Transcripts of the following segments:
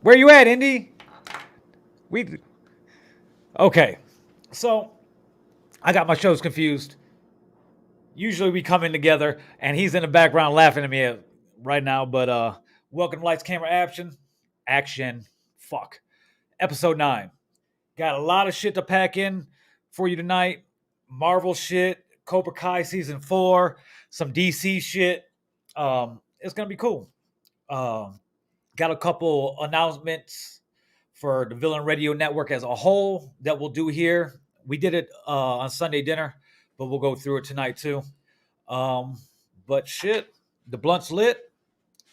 Where you at, Indy? We okay. So I got my shows confused. Usually we come in together, and he's in the background laughing at me right now. But welcome to Lights, Camera, Action. Action. Fuck. Episode 9. Got a lot of shit to pack in for you tonight. Marvel shit, Cobra Kai season 4, some DC shit. It's gonna be cool. Um, got a couple announcements for the Villain Radio Network as a whole that we'll do here. We did it on Sunday dinner, but we'll go through it tonight too. Um, but shit, the blunt's lit.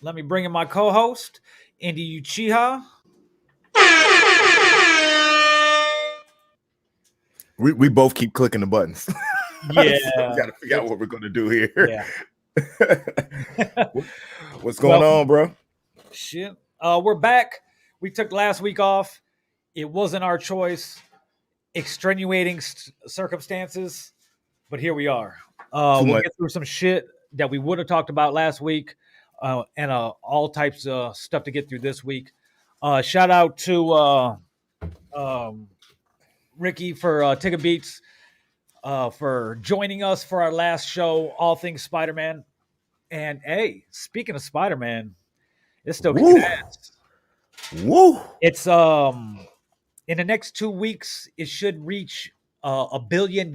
Let me bring in my co-host, Indy Uchiha. We both keep clicking the buttons. Yeah, So we got to figure out what we're going to do here. Yeah. What's going on, bro? Shit. We're back. We took last week off. It wasn't our choice. Extenuating circumstances, but here we are. We'll get through some shit that we would have talked about last week, and all types of stuff to get through this week. Shout out to Ricky for Ticket Beats for joining us for our last show, All Things Spider-Man. And hey, speaking of Spider-Man, it's still kicking ass. Woo! It's in the next 2 weeks, it should reach $1 billion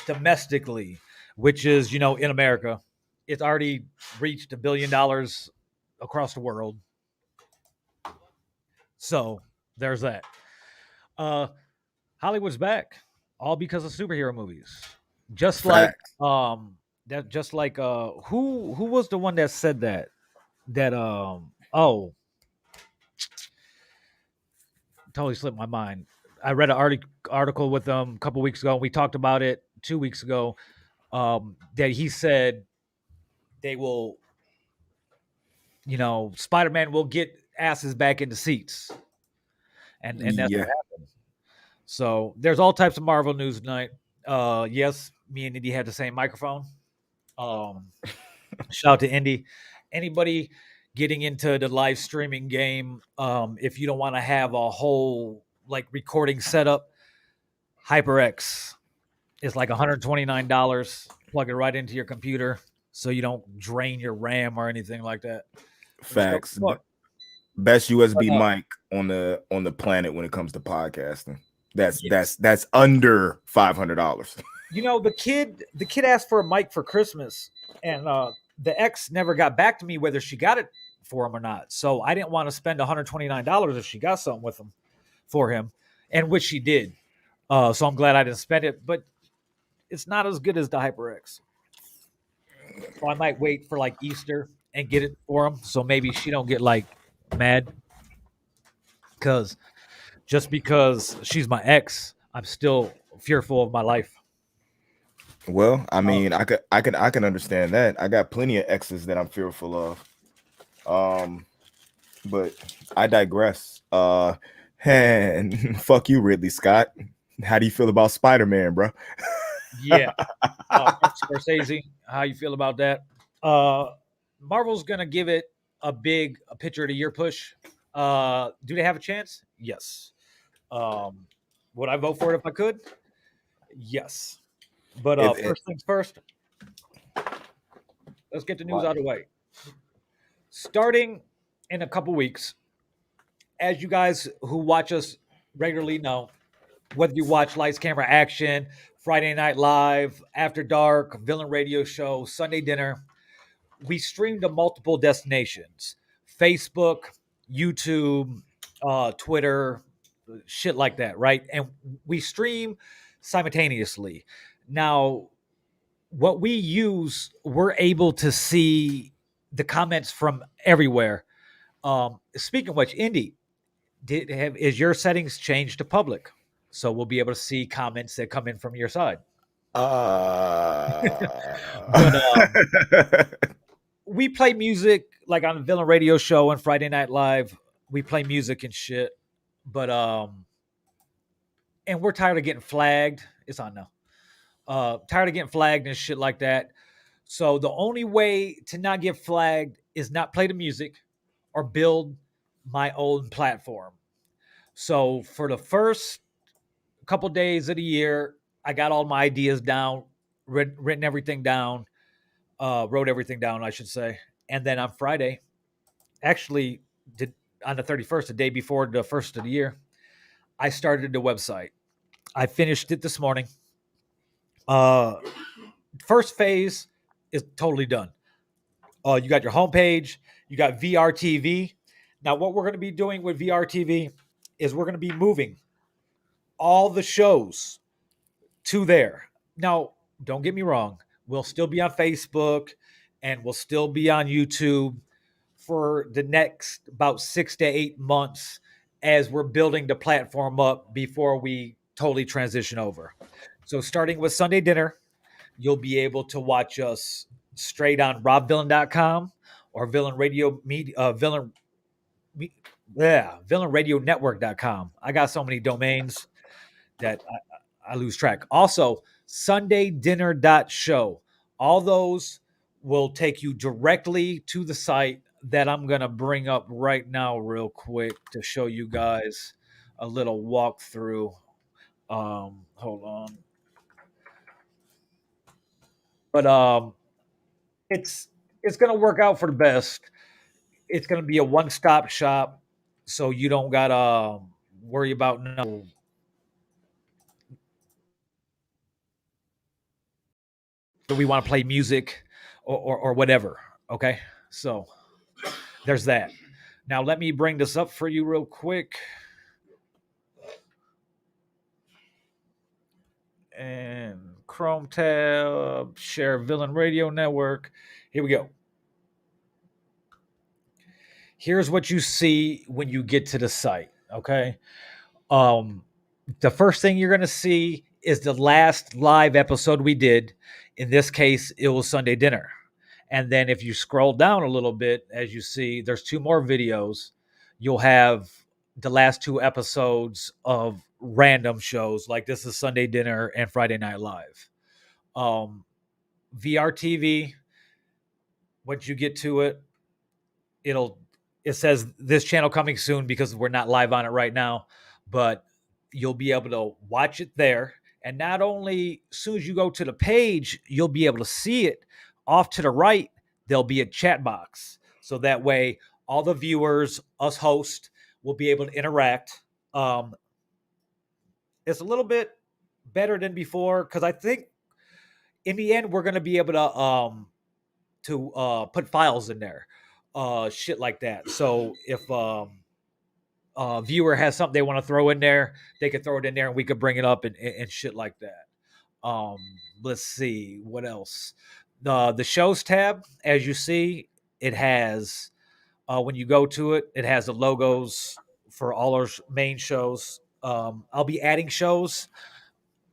domestically, which is, in America. It's already reached $1 billion across the world. So there's that. Hollywood's back, all because of superhero movies. Just like who was the one that said that? Totally slipped my mind. I read an article with them a couple weeks ago. We talked about it 2 weeks ago. That he said they will, Spider-Man will get asses back into seats, and that's what happened. So there's all types of Marvel news tonight. Yes, me and Indy had the same microphone. Shout out to Indy. Anybody getting into the live streaming game, if you don't want to have a whole recording setup, HyperX is like $129. Plug it right into your computer so you don't drain your RAM or anything like that. Facts. Best USB mic on the planet when it comes to podcasting. That's under $500. The kid asked for a mic for Christmas, and the ex never got back to me whether she got it for him or not. So I didn't want to spend $129 if she got something with him for him, and which she did. So I'm glad I didn't spend it, but it's not as good as the HyperX. So I might wait for Easter and get it for him. So maybe she don't get mad. Just because she's my ex, I'm still fearful of my life. Well, I mean, I can understand that. I got plenty of exes that I'm fearful of. But I digress. And fuck you, Ridley Scott. How do you feel about Spider-Man, bro? Yeah. Scorsese, how you feel about that? Marvel's gonna give it a picture of the year push. Do they have a chance? Yes. Would I vote for it if I could? Yes. But first things first, let's get the news out of the way. Starting in a couple weeks, as you guys who watch us regularly know, whether you watch Lights, Camera, Action, Friday Night Live, After Dark, Villain Radio Show, Sunday Dinner, we stream to multiple destinations: Facebook, YouTube, Twitter, shit like that, right? And we stream simultaneously. Now, what we use, we're able to see the comments from everywhere. Speaking of which, Indy, is your settings changed to public? So we'll be able to see comments that come in from your side. We play music like on the Villain Radio Show and Friday Night Live. We play music and shit. But and we're tired of getting flagged. It's on now. Tired of getting flagged and shit like that. So the only way to not get flagged is not play the music or build my own platform. So for the first couple days of the year, I got all my ideas down, written everything down, wrote everything down, I should say. And then on Friday, actually, did on the 31st, the day before the first of the year, I started the website. I finished it this morning. Uh, First phase is totally done. You got your homepage, you got VRTV. Now, what we're going to be doing with VRTV is we're going to be moving all the shows to there. Now, don't get me wrong, we'll still be on Facebook and we'll still be on YouTube for the next about 6 to 8 months as we're building the platform up before we totally transition over. So, starting with Sunday dinner, you'll be able to watch us straight on robvillain.com or Villain Radio Media, villainradionetwork.com. I got so many domains that I lose track. Also, sundaydinner.show. All those will take you directly to the site that I'm going to bring up right now, real quick, to show you guys a little walkthrough. Hold on. But it's going to work out for the best. It's going to be a one-stop shop, so you don't got to worry about no. Do we want to play music or whatever? Okay, so there's that. Now let me bring this up for you real quick. And Chrome tab, share Villain Radio Network. Here we go. Here's what you see when you get to the site. Okay. Um, the first thing you're going to see is the last live episode we did. In this case, it was Sunday dinner. And then if you scroll down a little bit, as you see, there's two more videos. You'll have the last two episodes of random shows like This Is Sunday Dinner and Friday Night Live. VRTV, once you get to it, it says this channel coming soon because we're not live on it right now, but you'll be able to watch it there. And not only as soon as you go to the page, you'll be able to see it. Off to the right, there'll be a chat box. So that way, all the viewers, us hosts, will be able to interact. It's a little bit better than before because I think in the end we're going to be able to put files in there, shit like that. So if viewer has something they want to throw in there, they could throw it in there and we could bring it up and shit like that. Let's see what else. The shows tab, as you see, it has when you go to it, it has the logos for all our main shows. I'll be adding shows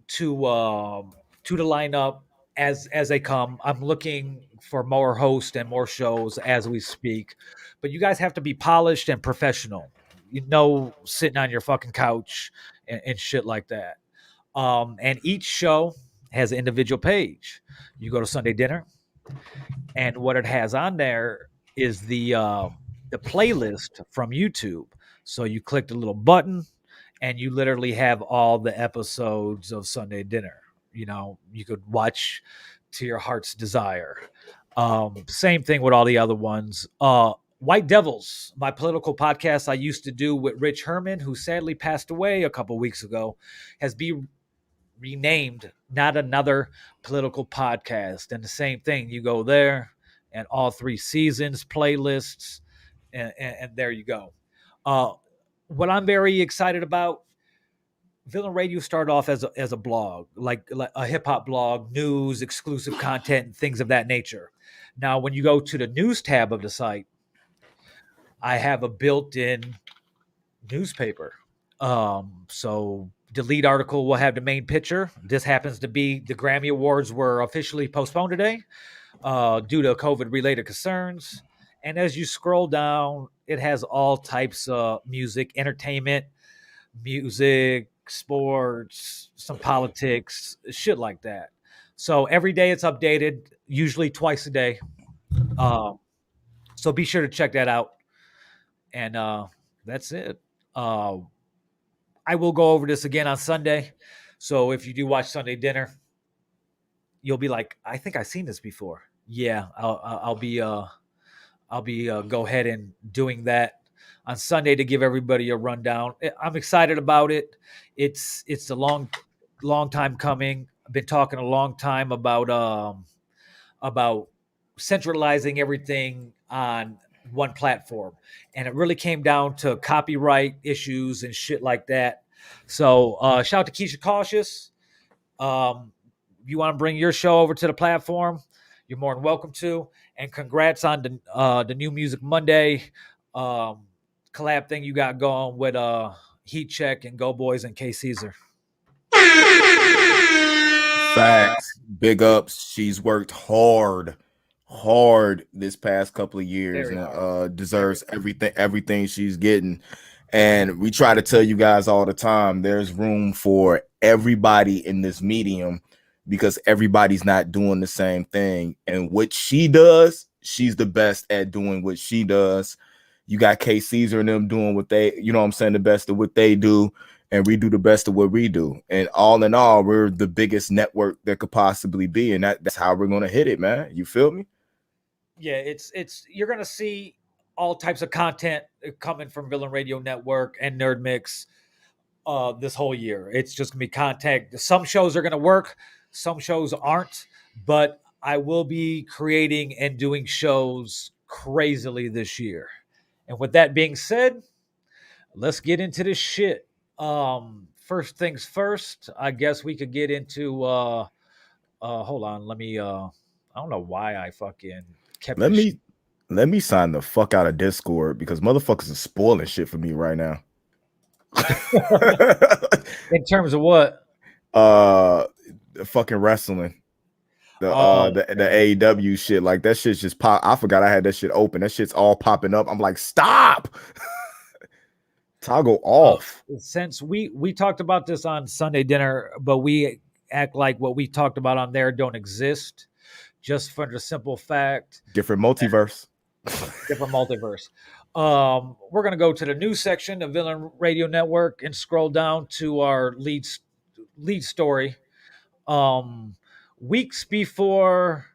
to the lineup as they come. I'm looking for more hosts and more shows as we speak, but you guys have to be polished and professional. You know, sitting on your fucking couch and shit like that. And each show has an individual page. You go to Sunday Dinner, and what it has on there is the playlist from YouTube. So you click the little button, and you literally have all the episodes of Sunday Dinner. You know, you could watch to your heart's desire. Same thing with all the other ones. White Devils, my political podcast I used to do with Rich Herman, who sadly passed away a couple weeks ago, has been renamed Not Another Political Podcast. And the same thing, you go there and all 3 seasons, playlists, and there you go. What I'm very excited about, Villain Radio started off as a blog, like a hip hop blog, news, exclusive content, and things of that nature. Now, when you go to the news tab of the site, I have a built-in newspaper. So the lead article will have the main picture. This happens to be the Grammy Awards were officially postponed today due to COVID-related concerns. And as you scroll down, it has all types of music, entertainment, music, sports, some politics, shit like that. So every day it's updated, usually twice a day. So be sure to check that out. And That's it. Uh, I will go over this again on Sunday. So if you do watch Sunday dinner, you'll be like, I think I've seen this before. Yeah, I'll be go ahead and doing that on Sunday to give everybody a rundown. I'm excited about it. It's a long time coming. I've been talking a long time about centralizing everything on one platform, and it really came down to copyright issues and shit like that. So shout out to Keisha Cautious. If you want to bring your show over to the platform, you're more than welcome to. And congrats on the New Music Monday um, collab thing you got going with Heat Check and Go Boys and K Caesar. Facts. Big ups. She's worked hard this past couple of years, Very and hard. Very deserves everything she's getting. And we try to tell you guys all the time, there's room for everybody in this medium because everybody's not doing the same thing. And what she does, she's the best at doing what she does. You got K Caesar and them doing what they, you know what I'm saying, the best of what they do, and we do the best of what we do. And all in all, we're the biggest network there could possibly be. And that's how we're gonna hit it, man. You feel me? Yeah, it's you're gonna see all types of content coming from Villain Radio Network and NerdMix this whole year. It's just gonna be content. Some shows are gonna work, some shows aren't, but I will be creating and doing shows crazily this year. And with that being said, let's get into this shit. First things first, I guess we could get into hold on, let me I don't know why I fucking kept Let this shit. me let me sign the fuck out of Discord because motherfuckers are spoiling shit for me right now. In terms of what? uh Fucking wrestling. Oh, The okay. AEW shit, like that shit's just pop. I forgot I had that shit open. That shit's all popping up. I'm like, stop. Toggle Uh, off. since we talked about this on Sunday dinner, but we act like what we talked about on there don't exist, just for the simple fact Different multiverse. different multiverse. We're gonna go to the news section of Villain Radio Network and scroll down to our lead story. Um, Weeks before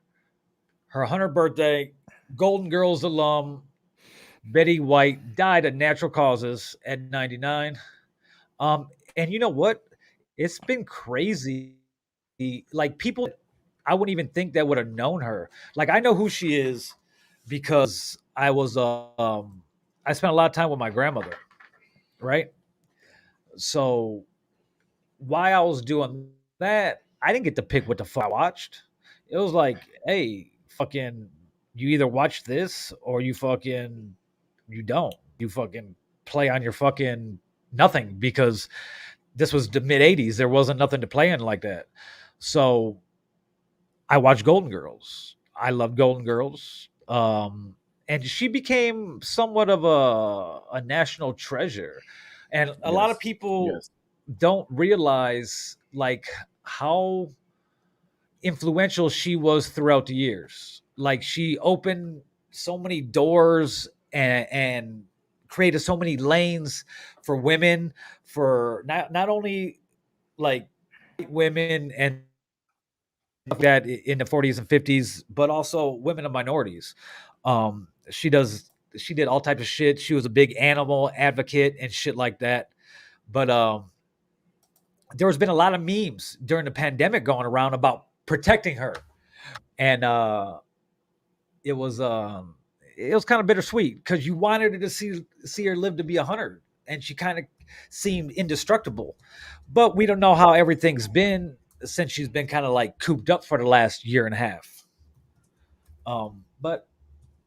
her 100th birthday, Golden Girls alum Betty White died of natural causes at 99. And you know what? It's been crazy. Like people, I wouldn't even think that would have known her. Like I know who she is because I spent a lot of time with my grandmother, right? So while I was doing that, I didn't get to pick what the fuck I watched. It was like, hey, fucking, you either watch this or you don't. You fucking play on your fucking nothing because this was the mid 80s. There wasn't nothing to play in like that. So I watched Golden Girls. I love Golden Girls. And she became somewhat of a national treasure. And a lot of Yes. people Yes. don't realize like how influential she was throughout the years. Like she opened so many doors and created so many lanes for women, for not only like women and that in the 40s and 50s, but also women of minorities. She did all types of shit. She was a big animal advocate and shit like that. But there has been a lot of memes during the pandemic going around about protecting her, and it was it was kind of bittersweet because you wanted her to see her live to be 100, and she kind of seemed indestructible. But we don't know how everything's been since she's been kind of like cooped up for the last year and a half. But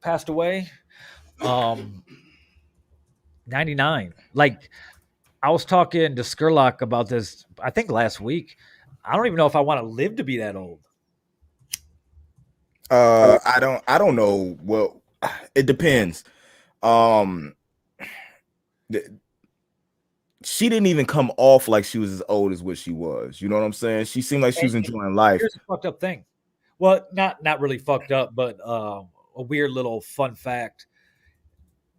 passed away, um, 99. Like I was talking to Skurlock about this, I think last week. I don't even know if I want to live to be that old. I don't know. Well, it depends. Um, th- she didn't even come off like she was as old as what she was. You know what I'm saying? She seemed like she was And enjoying life. here's a fucked up thing. Well, not really fucked up, but a weird little fun fact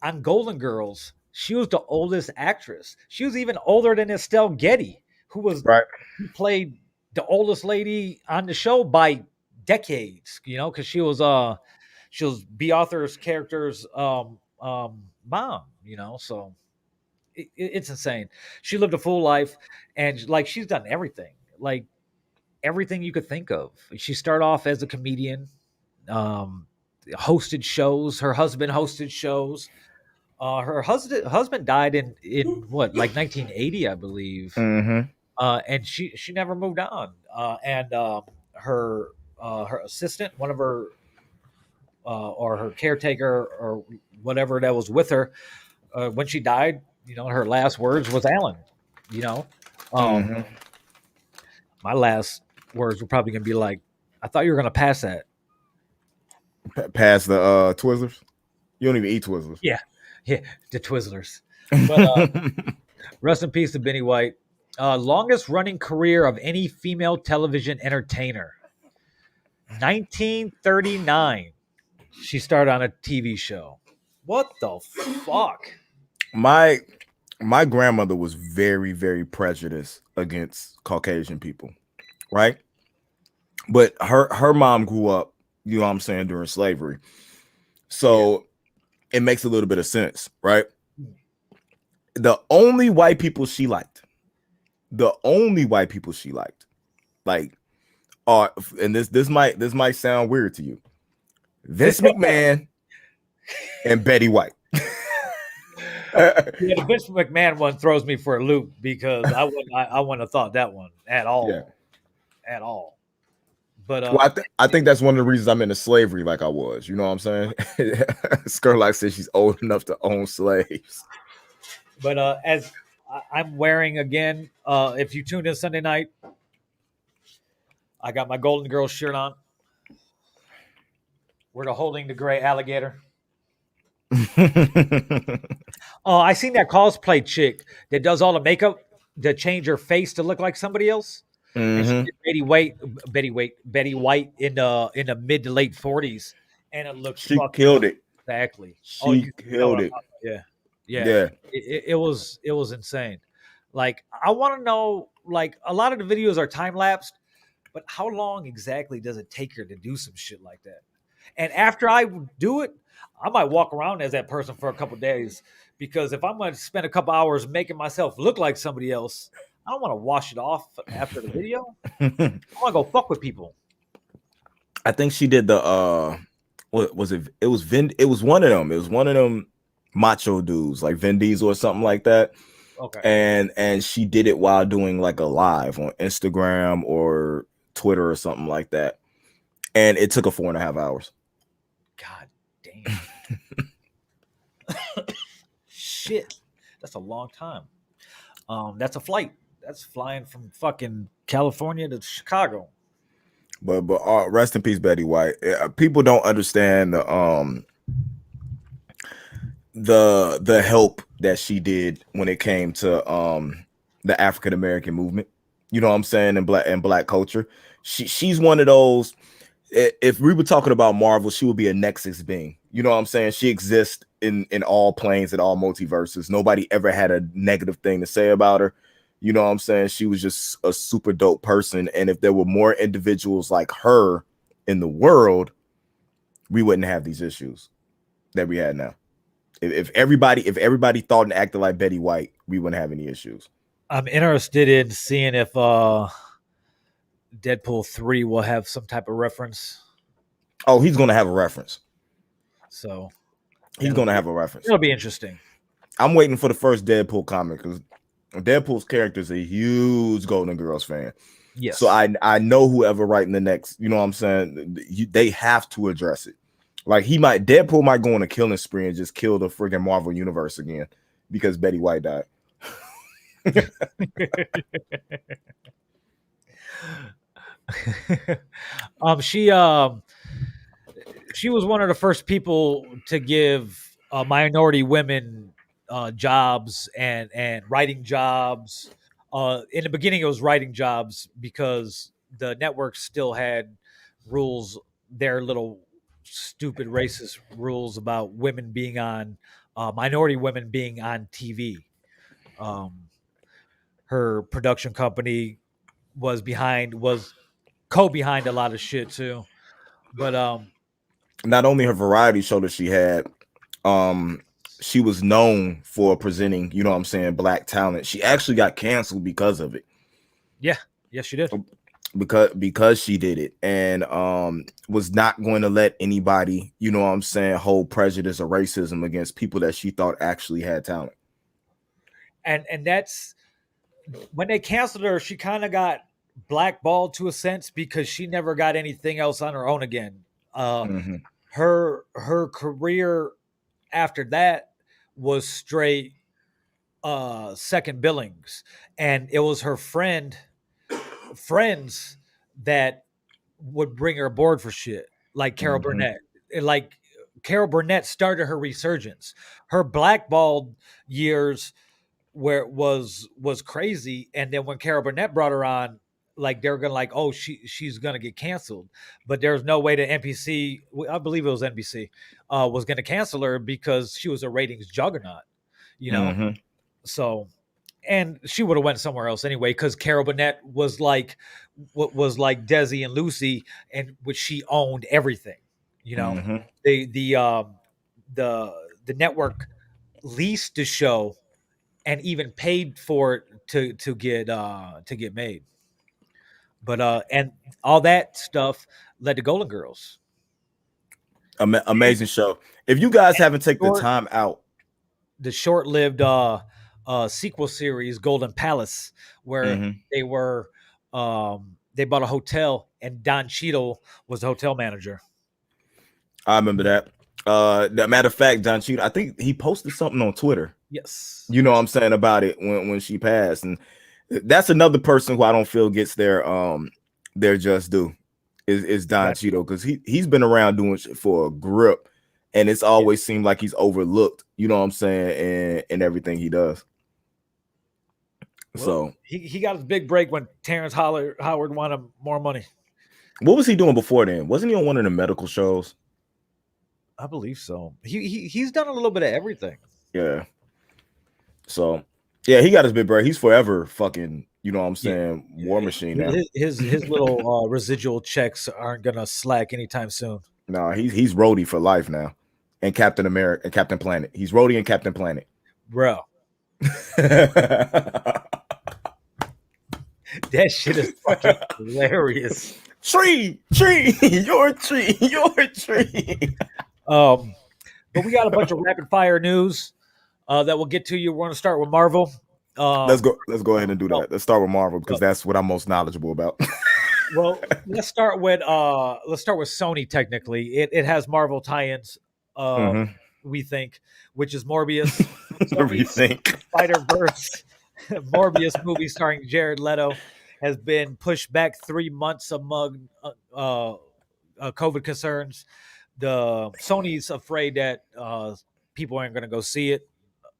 on Golden Girls. She was the oldest actress. She was even older than Estelle Getty, Right. who played the oldest lady on the show by decades. Because she was B. Arthur's character's mom. So it's insane. She lived a full life, and like she's done everything, like everything you could think of. She started off as a comedian, um, hosted shows. Her husband hosted shows. Her husband died in what, like 1980, I believe. Mm-hmm. And she never moved on. And her her assistant, one of her or her caretaker or whatever that was with her, when she died, her last words was Alan. You know, um, Mm-hmm. my last words were probably gonna be like, "I thought you were gonna pass that." Past the Twizzlers. You don't even eat Twizzlers. Yeah, yeah, the Twizzlers. But rest in peace to Benny White. Longest running career of any female television entertainer. 1939. She started on a TV show. What the fuck? my my grandmother was very, very prejudiced against Caucasian people, right? But her mom grew up, you know what I'm saying, during slavery. So it makes a little bit of sense, right? The only white people she liked, like and this might sound weird to you. Vince McMahon and Betty White. Yeah, the Vince McMahon one throws me for a loop because I wouldn't have thought that one at all. Yeah. At all. But Well, I think that's one of the reasons I'm into slavery like I was. You know what I'm saying? Skurlock says she's old enough to own slaves. But as I'm wearing again, if you tuned in Sunday night, I got my Golden Girls shirt on. We're holding the gray alligator. Oh, I seen that cosplay chick that does all the makeup to change her face to look like somebody else. And she Mhm. did Betty White in the mid to late 40s, and it looks She fucking killed it. exactly. Oh, She you know what killed I'm it. talking about. Yeah, Yeah. it was insane. Like I want to know, like a lot of the videos are time lapsed, but how long exactly does it take her to do some shit like that? And after I do it, I might walk around as that person for a couple days because if I'm going to spend a couple hours making myself look like somebody else, I don't want to wash it off after the video. I want to go fuck with people. I think she did the what was it? It was one of them. It was one of them macho dudes like Vin Diesel or something like that. Okay. And she did it while doing like a live on Instagram or Twitter or something like that. And it took her 4.5 hours. God damn. Shit. That's a long time. That's a flight. That's flying from fucking California to Chicago. But rest in peace, Betty White. People don't understand the help that she did when it came to the African American movement. You know what I'm saying? In black culture. She's one of those. If we were talking about Marvel, she would be a Nexus being. You know what I'm saying? She exists in all planes and all multiverses. Nobody ever had a negative thing to say about her. You know what I'm saying? She was just a super dope person. And if there were more individuals like her in the world, we wouldn't have these issues that we had now. If everybody thought and acted like Betty White, we wouldn't have any issues. I'm interested in seeing if Deadpool 3 will have some type of reference. Oh, he's gonna have a reference. So he's gonna have a reference. It'll be interesting. I'm waiting for the first Deadpool comic because Deadpool's character is a huge Golden Girls fan. Yes. So I know whoever writing the next, you know what I'm saying? They have to address it. Like Deadpool might go on a killing spree and just kill the friggin' Marvel universe again because Betty White died. She was one of the first people to give minority women jobs and writing jobs. In the beginning, it was writing jobs because the network still had rules, their little stupid racist rules about women being on minority women being on TV. Um, her production company was co-behind a lot of shit too. But Not only her variety show that she had, she was known for presenting, you know what I'm saying, black talent. She actually got canceled because of it. yeah, yes, she did. Because she did it, and was not going to let anybody, you know what I'm saying, hold prejudice or racism against people that she thought actually had talent. And that's when they canceled her. She kind of got blackballed to a sense because she never got anything else on her own again. Mm-hmm. Her career after that was straight second billings, and it was her friends that would bring her aboard for shit, like Carol Mm-hmm. Burnett. Like Carol Burnett started her resurgence. Her blackballed years where it was crazy, and then when Carol Burnett brought her on, like they were gonna like, oh, she's gonna get canceled, but there's no way that NBC, I believe it was NBC, was gonna cancel her because she was a ratings juggernaut, you know. Mm-hmm. So, and she would have went somewhere else anyway because Carol Burnett was like what was like Desi and Lucy, and which she owned everything, you know. Mm-hmm. The the network leased the show and even paid for it to get made. But and all that stuff led to Golden Girls. Amazing show. If you guys haven't taken the Short, time out, the short-lived sequel series Golden Palace, where mm-hmm. they were they bought a hotel and Don Cheadle was the hotel manager. I remember that. Matter of fact, Don Cheadle, I think he posted something on Twitter. Yes. You know what I'm saying about it when she passed, and that's another person who I don't feel gets their just due is Don Cheadle, because he's been around doing shit for a grip, and it's always seemed like he's overlooked. You know what I'm saying, and everything he does. Well, so he got his big break when Terrence Howard wanted more money. What was he doing before then? Wasn't he on one of the medical shows? I believe so. He's done a little bit of everything. Yeah. So, yeah, he got his big break. He's forever fucking, you know what I'm saying, War Machine now. His little residual checks aren't gonna slack anytime soon. No, he's Rhodey for life now, and Captain America and Captain Planet. He's Rhodey and Captain Planet, bro. That shit is fucking hilarious. Tree, your tree, your tree. But we got a bunch of rapid fire news that we'll get to you. We're going to start with Marvel. Let's go ahead and do that. Let's start with Marvel because that's what I'm most knowledgeable about. Well, let's start with Sony. Technically, it has Marvel tie-ins. We think, which is Morbius. We think Spider-Verse Morbius movie starring Jared Leto has been pushed back 3 months among COVID concerns. The Sony's afraid that people aren't going to go see it,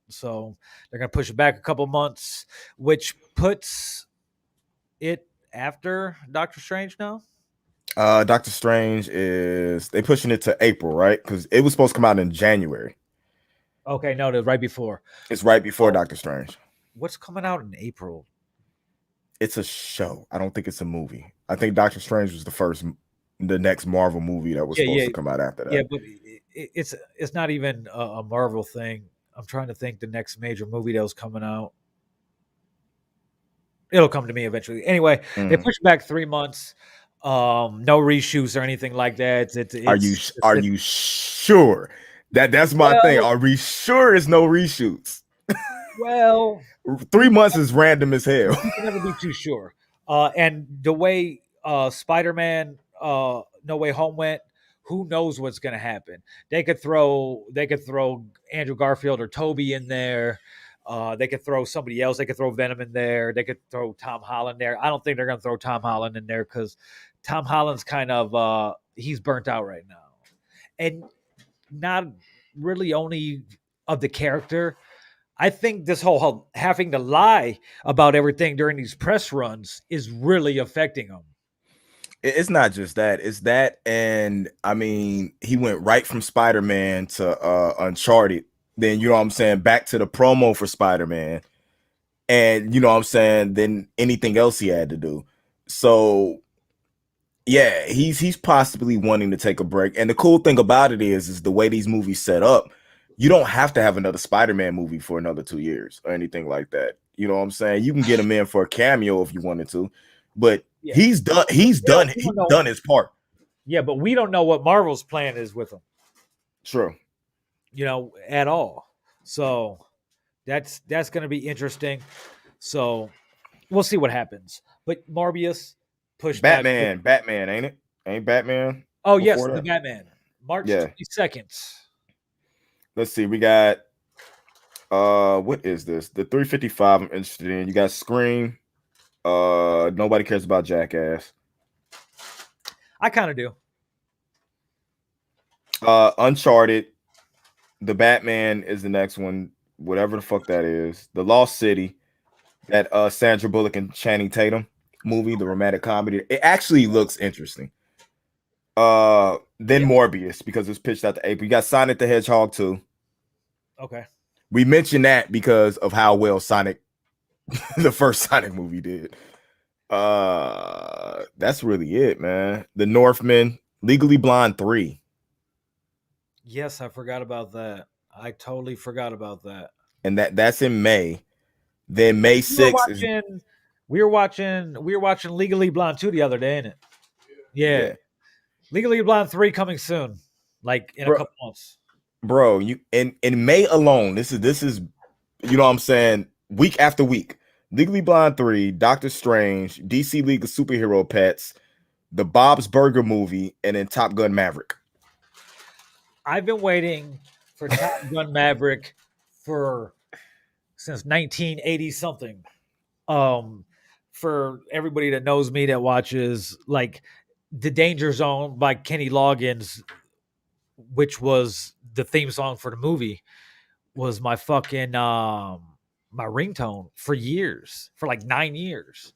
so they're going to push it back a couple months, which puts it after Doctor Strange now. Doctor Strange they pushing it to April, right? Because it was supposed to come out in January. Okay, no, that's right before. It's right before Doctor Strange. What's coming out in April? It's a show. I don't think it's a movie. I think Doctor Strange was the next Marvel movie that was supposed to come out after that. Yeah, but it's not even a Marvel thing. I'm trying to think the next major movie that was coming out. It'll come to me eventually. Anyway, they pushed back 3 months. No reshoots or anything like that. Are you sure? That's my thing. Are we sure it's no reshoots? Well, 3 months is random as hell. You can never be too sure. And the way Spider-Man No Way Home went, who knows what's going to happen? They could throw Andrew Garfield or Toby in there. They could throw somebody else. They could throw Venom in there. They could throw Tom Holland there. I don't think they're going to throw Tom Holland in there because Tom Holland's kind of he's burnt out right now, and not really only of the character. I think this whole having to lie about everything during these press runs is really affecting him. It's not just that. It's that, and I mean, he went right from Spider-Man to Uncharted Then you know what I'm saying, back to the promo for Spider-Man, and you know what I'm saying, then anything else he had to do. So yeah, he's possibly wanting to take a break. And the cool thing about it is the way these movies set up, you don't have to have another Spider-Man movie for another 2 years or anything like that. You know what I'm saying? You can get him in for a cameo if you wanted to, but Yeah. he's done. He's done. He's done his part. Yeah, but we don't know what Marvel's plan is with him. True. You know, at all. So that's going to be interesting. So we'll see what happens. But Morbius pushed Batman, back. Batman, ain't it? Ain't Batman? Oh yes, the Batman, March Yeah. 22nd. Let's see. We got what is this? The 355 I'm interested in. You got Scream. Nobody cares about Jackass. I kind of do. Uncharted. The Batman is the next one. Whatever the fuck that is. The Lost City. That Sandra Bullock and Channing Tatum movie, the romantic comedy. It actually looks interesting. Then Morbius, because it's pitched out to April. You got Sonic the Hedgehog 2. Okay. We mentioned that because of how well Sonic, the first Sonic movie did. That's really it, man. The Northman, Legally Blonde 3. Yes, I forgot about that. I totally forgot about that. And that's in May. Then May 6th we were watching Legally Blonde 2 the other day, ain't it? Yeah. Legally Blonde 3 coming soon. Like in a couple months. Bro, you in May alone, this is you know what I'm saying, week after week. Legally Blonde 3, Doctor Strange, DC League of Superhero Pets, the Bob's Burger movie, and then Top Gun Maverick. I've been waiting for Top Gun Maverick since 1980 something. For everybody that knows me that watches like The Danger Zone by Kenny Loggins, which was the theme song for the movie, was my fucking my ringtone for years, for like 9 years.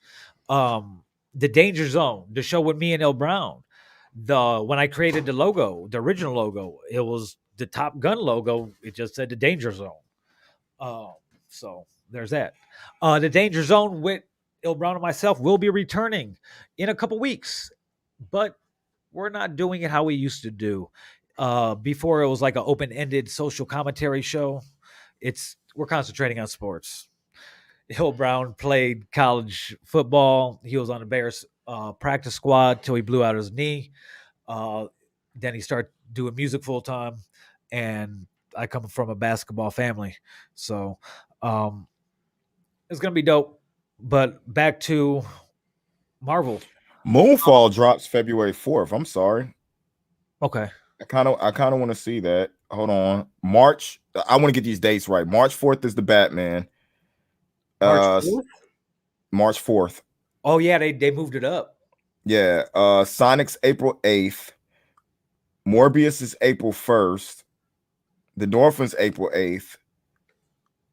The Danger Zone, the show with me and El Brown. When I created the logo, the original logo, it was the Top Gun logo. It just said the Danger Zone. So there's that. The Danger Zone with Il Brown and myself will be returning in a couple weeks, but we're not doing it how we used to do. Before it was like an open-ended social commentary show. We're concentrating on sports. Hill Brown played college football. He was on the Bears practice squad till he blew out his knee. Then he started doing music full time, and I come from a basketball family, so it's gonna be dope. But back to Marvel. Moonfall drops February 4th. I'm sorry. Okay. I kind of want to see that. Hold on. March. I want to get these dates right. March 4th is the Batman. March 4th? March 4th. Oh yeah, they moved it up. Yeah. Sonic's April 8th. Morbius is April 1st. The Northman's April 8th.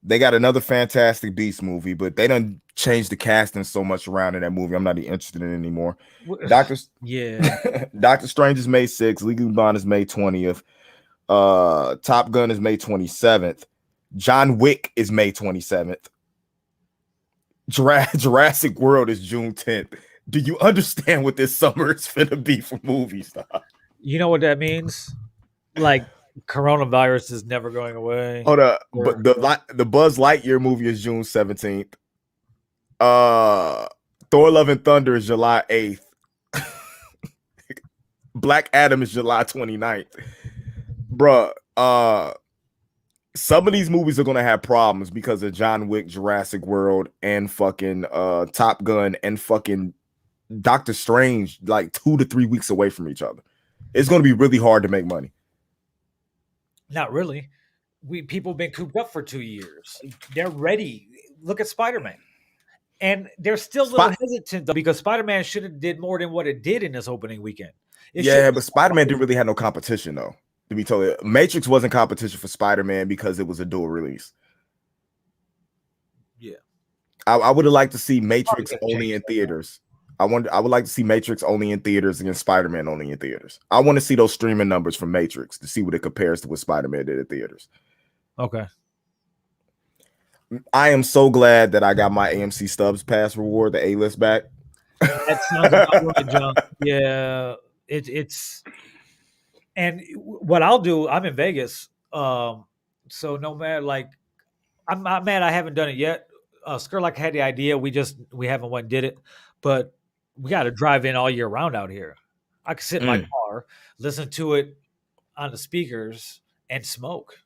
They got another Fantastic Beasts movie, but they done changed the casting so much around in that movie. I'm not interested in it anymore. Doctor Strange is May 6th. Legally Blonde is May 20th. Top Gun is May 27th. John Wick is May 27th. Jurassic World is June 10th. Do you understand what this summer is finna be for movies? You know what that means? Like coronavirus is never going away. Hold up, but the Buzz Lightyear movie is June 17th. Thor: Love and Thunder is July 8th. Black Adam is July 29th. Bruh, some of these movies are gonna have problems because of John Wick, Jurassic World, and fucking Top Gun and fucking Doctor Strange, like 2 to 3 weeks away from each other. It's gonna be really hard to make money. Not really. People have been cooped up for 2 years. They're ready. Look at Spider-Man. And they're still a little hesitant though, because Spider-Man should have did more than what it did in this opening weekend. But Spider-Man didn't really have no competition though. To be totally, Matrix wasn't competition for Spider-Man because it was a dual release. Yeah, I would have liked to see Matrix only in theaters. I would like to see Matrix only in theaters against Spider-Man only in theaters. I want to see those streaming numbers from Matrix to see what it compares to what Spider-Man did in theaters. Okay. I am so glad that I got my AMC Stubs pass reward, the A list back. That sounds about right, John. Yeah, it's and what I'll do. I'm in Vegas, so no matter like I'm not mad I haven't done it yet. Skurlock had the idea. We haven't went and did it, but we got to drive in all year round out here. I could sit in my Mm, car, listen to it on the speakers, and smoke.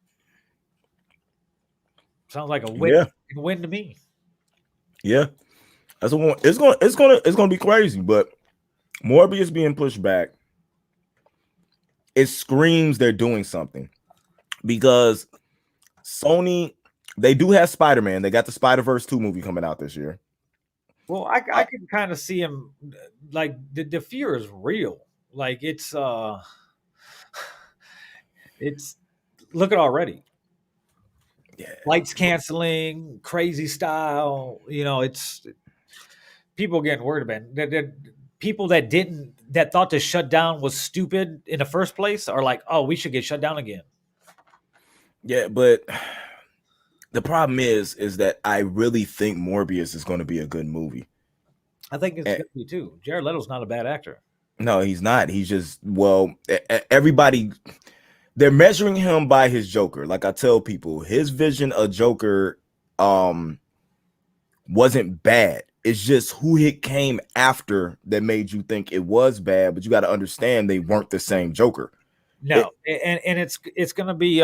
Sounds like a yeah, win to me. yeah. That's one. It's gonna be crazy, but Morbius being pushed back, it screams they're doing something because Sony, they do have Spider-Man. They got the Spider-Verse 2 movie coming out this year. Well, I Uh, can kind of see him like the fear is real. Like it's look at already. yeah, Lights canceling, crazy style. It's people getting worried about it. People that thought to shut down was stupid in the first place are like, oh, we should get shut down again. yeah, but the problem is that I really think Morbius is going to be a good movie. I think it's And, gonna be too. Jared Leto's not a bad actor. no, he's not. He's just everybody they're measuring him by his Joker. Like I tell people, his vision of Joker um wasn't bad. It's just who it came after that made you think it was bad, but you got to understand they weren't the same Joker. No, It, and it's gonna be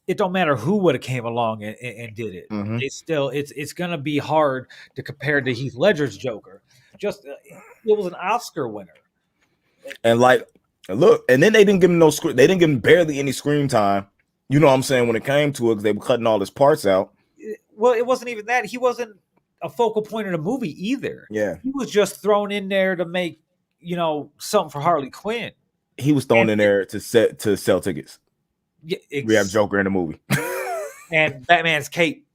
it don't matter who would have came along and did it. mhm. It's still it's gonna be hard to compare to Heath Ledger's Joker. Just it was an Oscar winner. And like, look, and then they didn't give him no screen. They didn't give him barely any screen time. You know what I'm saying? When it came to it, because they were cutting all his parts out. Well, it wasn't even that. He wasn't a focal point of the movie either. Yeah, He was just thrown in there to make something for Harley Quinn. he was thrown And in there to sell tickets. yeah, We have Joker in the movie. and Batman's cape.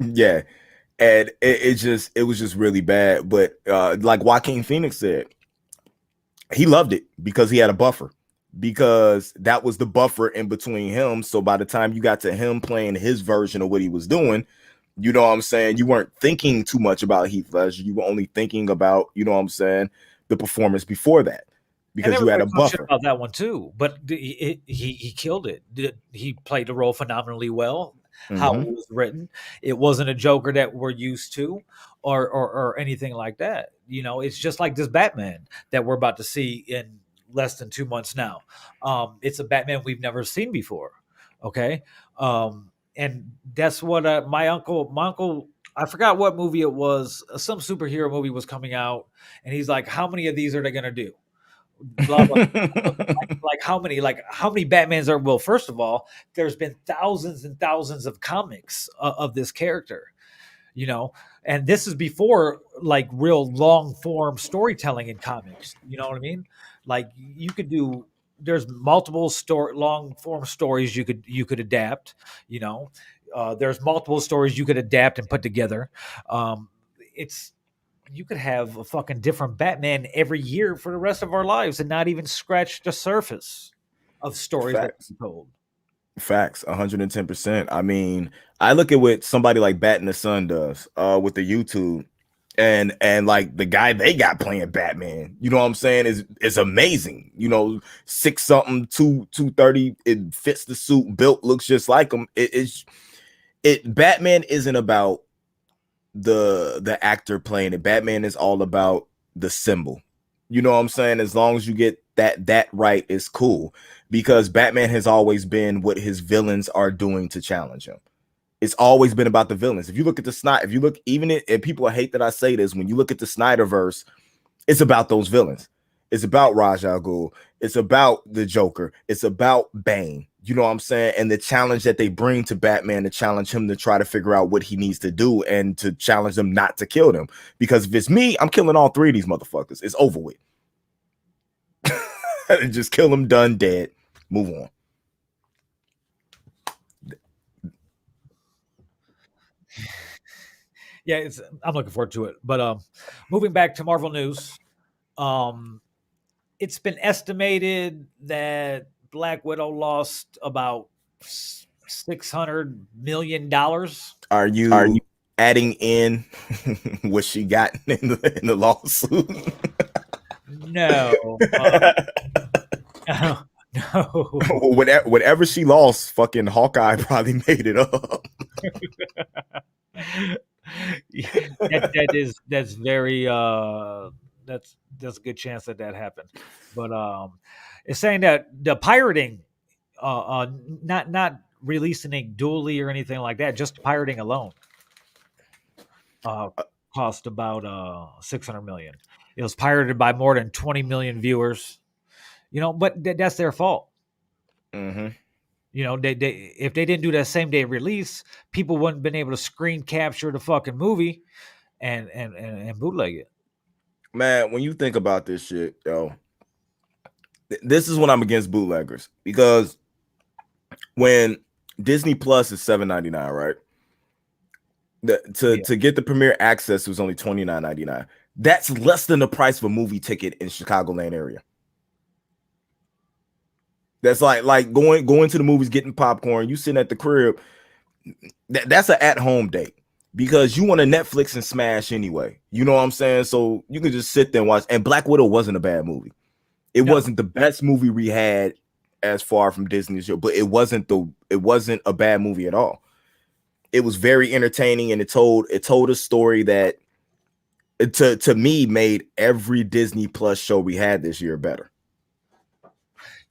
Yeah, and it was just really bad. But like Joaquin Phoenix said, he loved it because he had a buffer. Because that was the buffer in between him. So by the time you got to him playing his version of what he was doing, you know what I'm saying? You weren't thinking too much about Heath Ledger. You were only thinking about, you know what I'm saying, the performance before that And because you had everybody a talks shit buffer. about that one too, but he killed it. He played the role phenomenally well. How it Mm-hmm. was written, it wasn't a Joker that we're used to, or anything like that. It's just like this Batman that we're about to see in less than 2 months now. It's a Batman we've never seen before. Okay, and that's what my uncle. I forgot what movie it was. Some superhero movie was coming out, and he's like, "How many of these are they going to do?" Blah blah. Like how many Batmans are? Well, first of all, there's been thousands and thousands of comics of this character, you know, and this is before like real long form storytelling in comics. You know what I mean? Like you could do. There's multiple long form stories you could adapt. You know, there's multiple stories you could adapt and put together. It's you could have a fucking different Batman every year for the rest of our lives and not even scratch the surface of stories that Facts. can be told. Facts, 110%. I mean, I look at what somebody like Bat in the Sun does with the YouTube and like the guy they got playing Batman, you know what I'm saying, is amazing. You know, 6 something, 230, it fits the suit, built, looks just like him. It Batman isn't about the actor playing it. Batman is all about the symbol. You know what I'm saying? As long as you get that right, it's cool. Because Batman has always been what his villains are doing to challenge him. It's always been about the villains. If you look at the Snyder, if you look even at, and people hate that I say this, when you look at the Snyderverse, it's about those villains. It's about Ra's al Ghul. It's about the Joker. It's about Bane. You know what I'm saying? And the challenge that they bring to Batman to challenge him to try to figure out what he needs to do and to challenge them not to kill them. Because if it's me, I'm killing all three of these motherfuckers. It's over with. Just kill them, done, dead. Move on. Yeah, I'm looking forward to it. But moving back to Marvel news, um, it's been estimated that Black Widow lost about $600 million. Are you adding in what she got in the lawsuit? No, no. Whatever she lost, fucking Hawkeye probably made it up. That's very that's a good chance that happened, but it's saying that the pirating, not releasing it dually or anything like that, just pirating alone, uh, cost about 600 million. It was pirated by more than 20 million viewers. But that's their fault. Mm-hmm. They if they didn't do that same day release, people wouldn't been able to screen capture the fucking movie and bootleg it. Man, when you think about this shit, yo, this is when I'm against bootleggers, because when Disney Plus is $7.99, right? To get the premiere access, it was only $29.99. That's less than the price of a movie ticket in Chicagoland area. That's like going to the movies, getting popcorn, you sitting at the crib. That's an at-home date, because you want to Netflix and smash anyway. You know what I'm saying? So you can just sit there and watch. And Black Widow wasn't a bad movie. It wasn't the best movie we had as far from Disney's show, but it wasn't a bad movie at all. It was very entertaining, and it told a story that to me made every Disney Plus show we had this year better.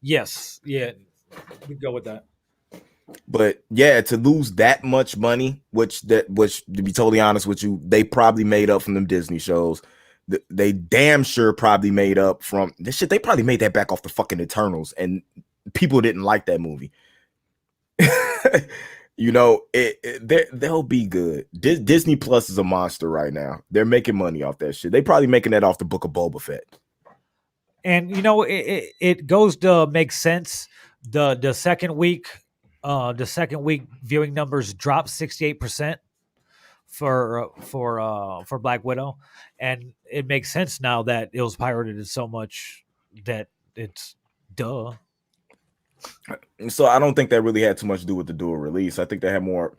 Yes, yeah, we go with that. But yeah, to lose that much money, which to be totally honest with you, they probably made up from them Disney shows. They damn sure probably made up from this shit. They probably made that back off the fucking Eternals, and people didn't like that movie. They'll be good. Disney Plus is a monster right now. They're making money off that shit. They probably making that off the Book of Boba Fett. And it goes to make sense. The second week viewing numbers dropped 68% for Black Widow, and it makes sense now that it was pirated so much that it's duh. So I don't think that really had too much to do with the dual release. I think they had more.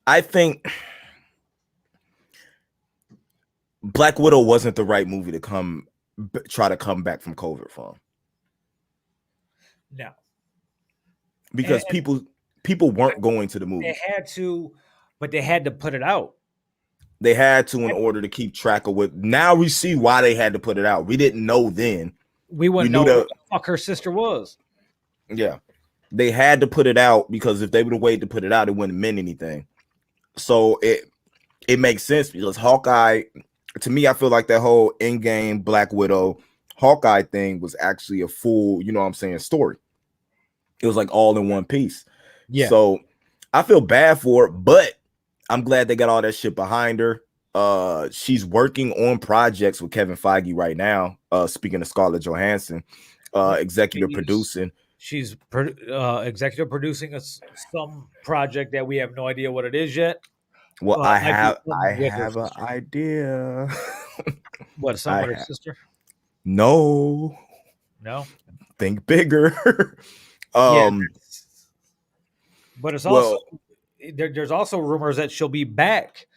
I think Black Widow wasn't the right movie to try to come back from COVID from. No, because people weren't going to the movie. They had to, but they had to put it out. They had to in order to keep track of what. Now we see why they had to put it out. We didn't know then. We wouldn't know what the fuck her sister was. Yeah. They had to put it out, because if they would have waited to put it out, it wouldn't have meant anything. So it makes sense, because Hawkeye, to me, I feel like that whole Endgame Black Widow Hawkeye thing was actually a full, story. It was like all in one piece. Yeah. So I feel bad for it, but I'm glad they got all that shit behind her. She's working on projects with Kevin Feige right now. Speaking of Scarlett Johansson, executive producing. She's executive producing some project that we have no idea what it is yet. Well, I have an idea. What, son with her sister? No. Think bigger. But it's also there's also rumors that she'll be back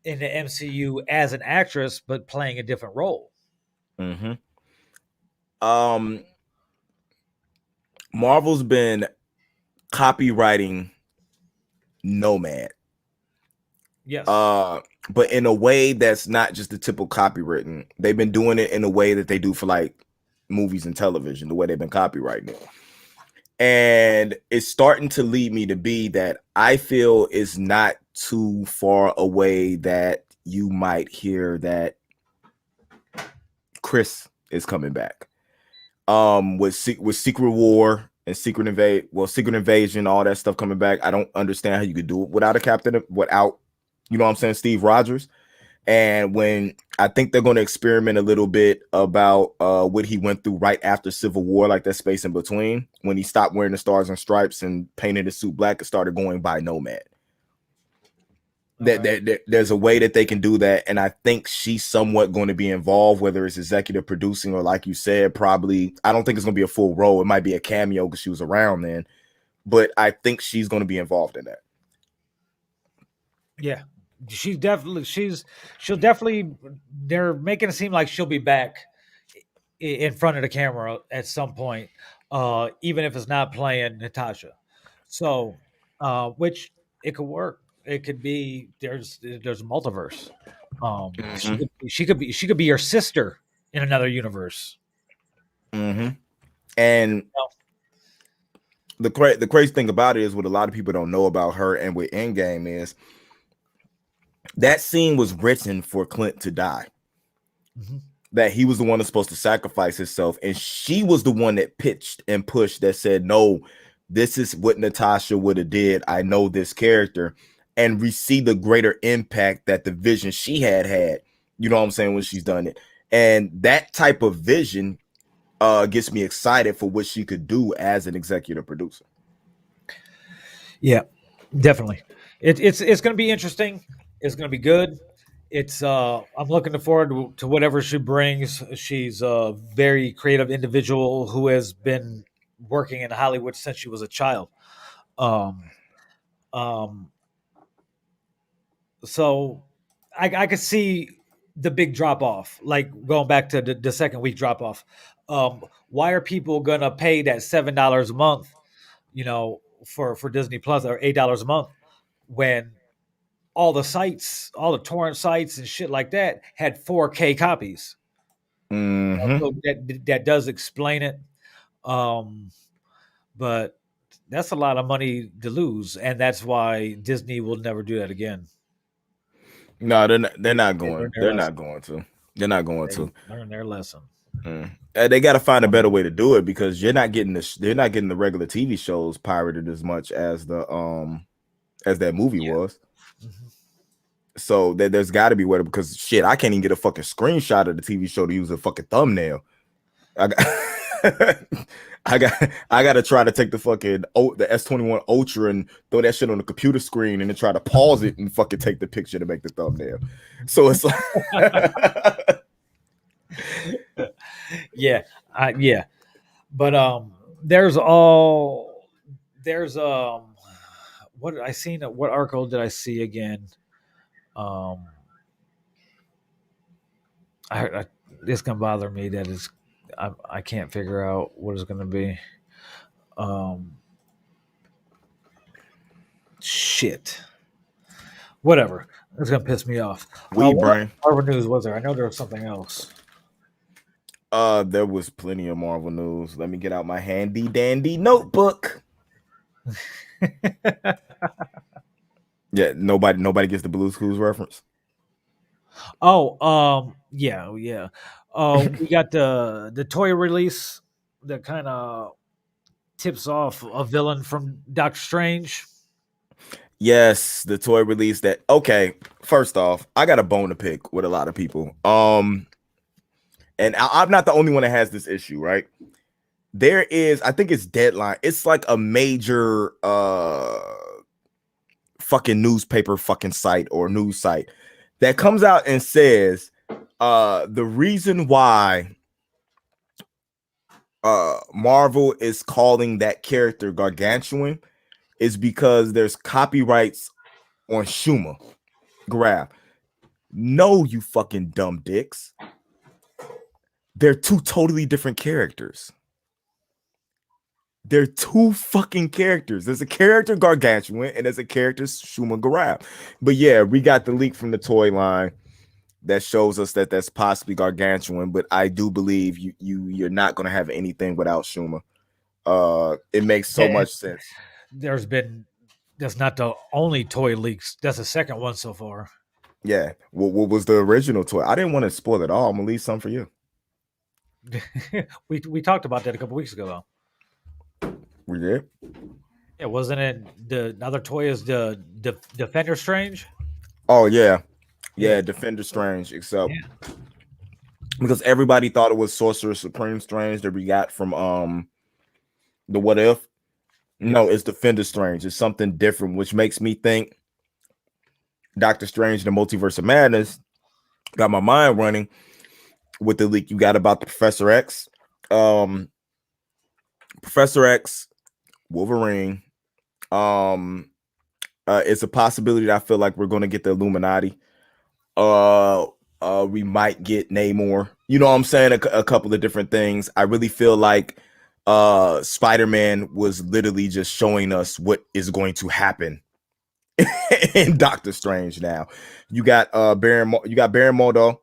in the MCU as an actress, but playing a different role. Mm-hmm. Marvel's been copywriting Nomad. Yes. But in a way that's not just the typical copywritten. They've been doing it in a way that they do for like movies and television, the way they've been copywriting it. And it's starting to lead me to be that I feel is not too far away that you might hear that Chris is coming back. With Secret War and Secret Invasion, all that stuff coming back. I don't understand how you could do it without Steve Rogers. And when I think they're going to experiment a little bit about what he went through right after Civil War, like that space in between, when he stopped wearing the stars and stripes and painted his suit black and started going by Nomad. There's a way that they can do that, and I think she's somewhat going to be involved, whether it's executive producing or, like you said, probably. I don't think it's going to be a full role. It might be a cameo because she was around then, but I think she's going to be involved in that. Yeah, she'll definitely. They're making it seem like she'll be back in front of the camera at some point, even if it's not playing Natasha. So, which it could work. It could be there's a multiverse. Mm-hmm. She could be your sister in another universe. Mm-hmm. And the crazy thing about it is, what a lot of people don't know about her and with Endgame is that scene was written for Clint to die. Mm-hmm. That he was the one that's supposed to sacrifice himself, and she was the one that pitched and pushed that said, no, this is what Natasha would have did. I know this character, and we see the greater impact that the vision she had, you know what I'm saying, when she's done it. And that type of vision gets me excited for what she could do as an executive producer. Yeah, definitely. It's going to be interesting. It's going to be good. It's I'm looking forward to whatever she brings. She's a very creative individual who has been working in Hollywood since she was a child. Um, um, so I could see the big drop off, like going back to the second week drop off. Why are people gonna pay that $7 a month, for Disney Plus, or $8 a month, when all the sites, all the torrent sites and shit like that had 4K copies? Mm-hmm. So that does explain it. Um, but that's a lot of money to lose, and that's why Disney will never do that again. No, they're not They learned going. their They're lesson. not going to. They're not going They to. learned their lesson. They got to find a better way to do it, because you're not getting this. They're not getting the regular TV shows pirated as much as as that movie was. Mm-hmm. So there's got to be way to, because shit, I can't even get a fucking screenshot of the TV show to use a fucking thumbnail. I got, I got to try to take the fucking the S21 Ultra and throw that shit on the computer screen and then try to pause it and fucking take the picture to make the thumbnail. So it's like, yeah, yeah, but there's what did I seen? What article did I see again? Um, it's gonna bother me that I can't figure out what it's gonna be. Shit. Whatever. It's gonna piss me off. weed What brain. Marvel news was there? I know there was something else. There was plenty of Marvel news. Let me get out my handy dandy notebook. Yeah, nobody gets the Blue's Clues reference. Yeah. We got the toy release that kind of tips off a villain from Doctor Strange. Yes, the toy release that. Okay, first off, I got a bone to pick with a lot of people. And I'm not the only one that has this issue, right? There is, I think it's Deadline. It's like a major fucking newspaper fucking site or news site that comes out and says the reason why Marvel is calling that character Gargantuan is because there's copyrights on Shuma Grab. No, you fucking dumb dicks. They're two totally different characters. They're two fucking characters. There's a character Gargantuan and there's a character Shuma Garab. But yeah, we got the leak from the toy line that shows us that that's possibly Gargantuan. But I do believe you're not going to have anything without Shuma. It makes so much sense. That's not the only toy leaks. That's the second one so far. Yeah. What was the original toy? I didn't want to spoil it all. I'm gonna leave some for you. we talked about that a couple weeks ago, though. We did. Yeah, wasn't it the other toy is the Defender Strange? Oh yeah. Defender Strange, except because everybody thought it was Sorcerer Supreme Strange that we got from the What If. No, it's Defender Strange. It's something different, which makes me think Doctor Strange and the Multiverse of Madness got my mind running with the leak you got about the Professor X. Professor X, Wolverine, Um, it's a possibility that I feel like we're going to get the Illuminati. Uh, we might get Namor. You know what I'm saying? A couple of different things. I really feel like Spider-Man was literally just showing us what is going to happen in Doctor Strange now. You got Baron Mordo,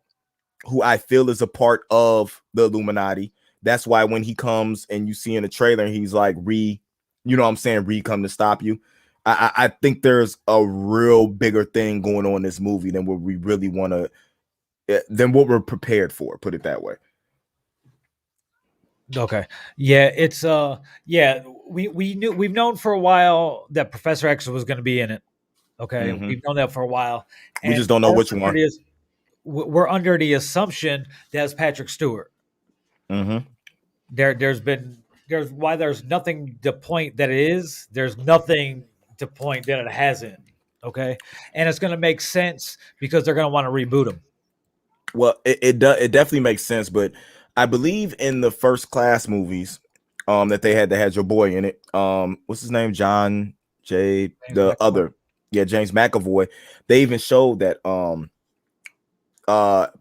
who I feel is a part of the Illuminati. That's why when he comes and you see in the trailer, he's like, you know what I'm saying, come to stop you. I think there's a real bigger thing going on in this movie than what we really want to, than what we're prepared for. Put it that way. Okay. Yeah, it's yeah, we've known for a while that Professor X was going to be in it. Okay. Mm-hmm. We've known that for a while. We And just don't know which one. we're under the assumption that's Patrick Stewart. Mm-hmm. There's nothing to point that it is. There's nothing to point that it hasn't. Okay. And it's going to make sense because they're going to want to reboot him. Well, it definitely makes sense, but I believe in the First Class movies, that they had your boy in it. What's his name? John J. James The McAvoy. other, yeah, James McAvoy. They even showed that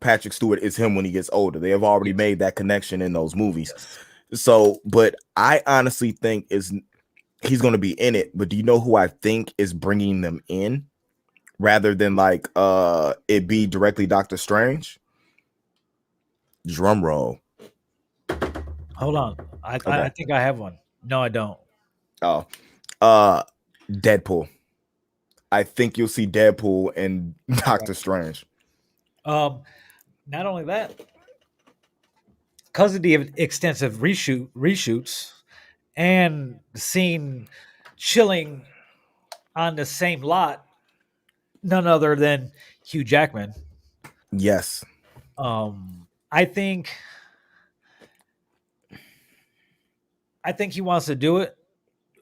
Patrick Stewart is him when he gets older. They have already Yes. made that connection in those movies. Yes. So, but I honestly think he's going to be in it. But do you know who I think is bringing them in rather than like it be directly Doctor Strange? Drum roll. Hold on. I Okay. think I have one. No, I don't. Oh, Deadpool. I think you'll see Deadpool and Doctor Strange. Not only that, because of the extensive reshoots and the scene chilling on the same lot, none other than Hugh Jackman. Yes. I think he wants to do it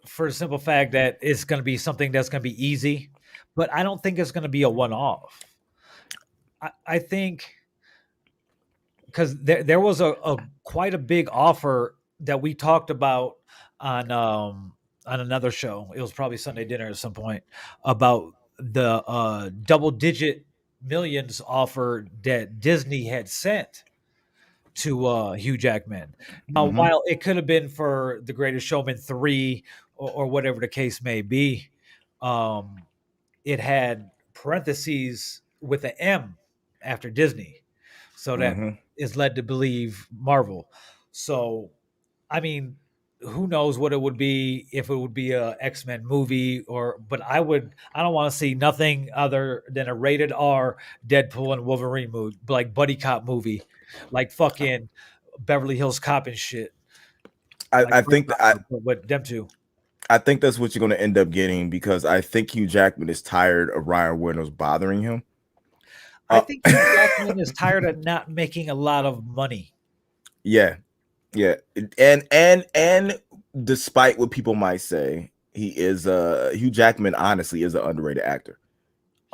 for the simple fact that it's going to be something that's going to be easy, but I don't think it's going to be a one-off. I think because there was a quite a big offer that we talked about on another show. It was probably Sunday dinner at some point about the double digit millions offer that Disney had sent to Hugh Jackman. Now, Mm-hmm. while it could have been for The Greatest Showman 3 or whatever the case may be, um, it had parentheses with an M after Disney. So that Mm-hmm. is led to believe Marvel. So, I mean, who knows what it would be if it would be a X-Men movie but I don't want to see nothing other than a rated R Deadpool and Wolverine movie, like buddy cop movie, like fucking Beverly Hills Cop and shit. Like I think but with them two. I think that's what you're going to end up getting because I think Hugh Jackman is tired of Ryan Reynolds bothering him. I think Hugh Jackman is tired of not making a lot of money. Yeah, yeah, and despite what people might say, he is Hugh Jackman. Honestly, is an underrated actor.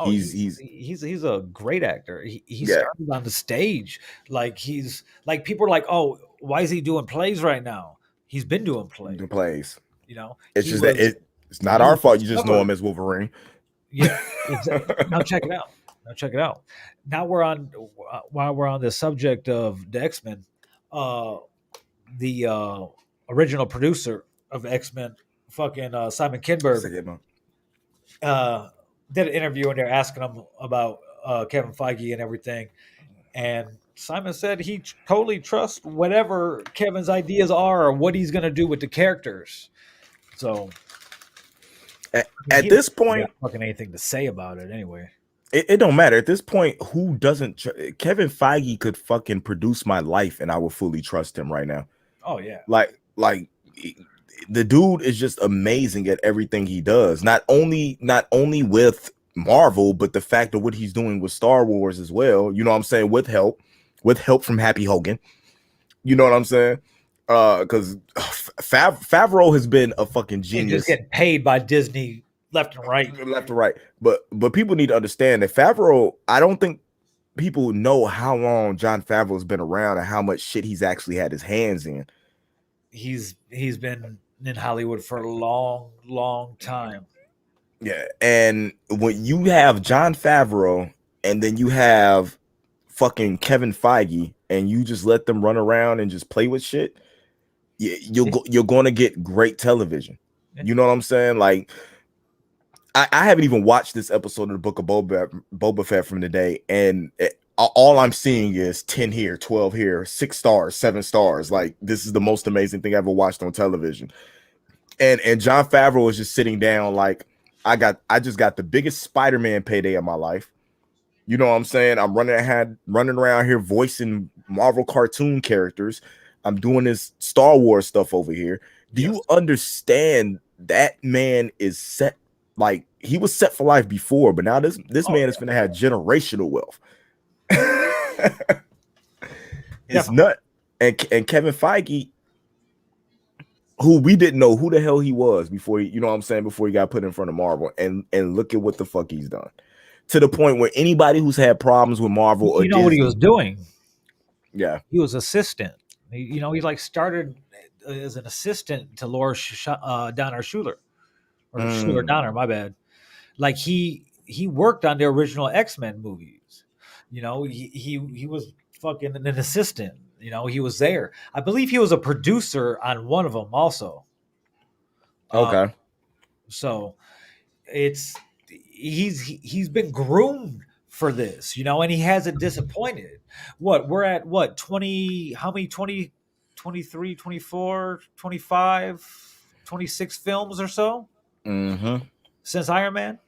Oh, he's a great actor. He Yeah, started on the stage like he's like people are like, oh, why is he doing plays right now? He's been doing plays. the plays. You know, It's just that it's not he our was fault. You just know discovered. him as Wolverine. Yeah, now check it out. Now check it out. Now we're on while we're on the subject of the X-Men. Uh, the original producer of X-Men, fucking Simon Kinberg, uh, did an interview and they're asking him about Kevin Feige and everything. And Simon said he totally trusts whatever Kevin's ideas are or what he's going to do with the characters. So At he this doesn't point, got fucking anything to say about it anyway. it don't matter. At this point, who doesn't? Kevin Feige could fucking produce my life, and I would fully trust him right now. Oh yeah, Like the dude is just amazing at everything he does. Not only with Marvel, but the fact of what he's doing with Star Wars as well. You know what I'm saying? With help from Happy Hogan. You know what I'm saying? Because Favreau has been a fucking and just genius getting paid by Disney left and right. left to right. But people need to understand that Favreau, I don't think people know how long John Favreau's been around and how much shit he's actually had his hands in. He's been in Hollywood for a long, long time. Yeah, and when you have John Favreau and then you have fucking Kevin Feige, and you just let them run around and just play with shit, you're going to get great television. You know what I'm saying? Like, I haven't even watched this episode of the Book of Boba Fett from today, and all I'm seeing is 10 here, 12 here, 6 stars, 7 stars. Like, this is the most amazing thing I ever watched on television. And John Favreau was just sitting down like, I just got the biggest Spider-Man payday of my life. You know what I'm saying? I'm running around here voicing Marvel cartoon characters. I'm doing this Star Wars stuff over here. Do you understand that man is set? Like, he was set for life before, but now this man is going to have generational wealth. It's nut. And Kevin Feige, who we didn't know who the hell he was before, you know what I'm saying, before he got put in front of Marvel, and look at what the fuck he's done. To the point where anybody who's had problems with Marvel or Disney, what he was doing? Yeah, he was assistant. He like started as an assistant to Laura Donner Schuler, or Schuler Donner. My bad. Like he worked on the original X-Men movies. He was fucking an assistant. He was there. I believe he was a producer on one of them also. Okay. So he's been groomed for this, and he hasn't disappointed. We're at 20, how many, 20, 23, 24, 25, 26 films or so since Iron Man.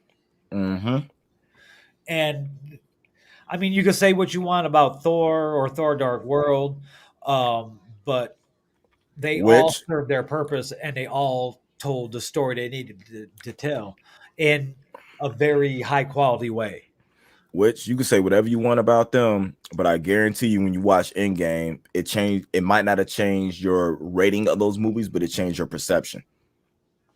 And I mean, you can say what you want about Thor or Thor Dark World, but they all served their purpose, and they all told the story they needed to tell in a very high quality way. Which you can say whatever you want about them, but I guarantee you, when you watch Endgame, it changed. It might not have changed your rating of those movies, but it changed your perception.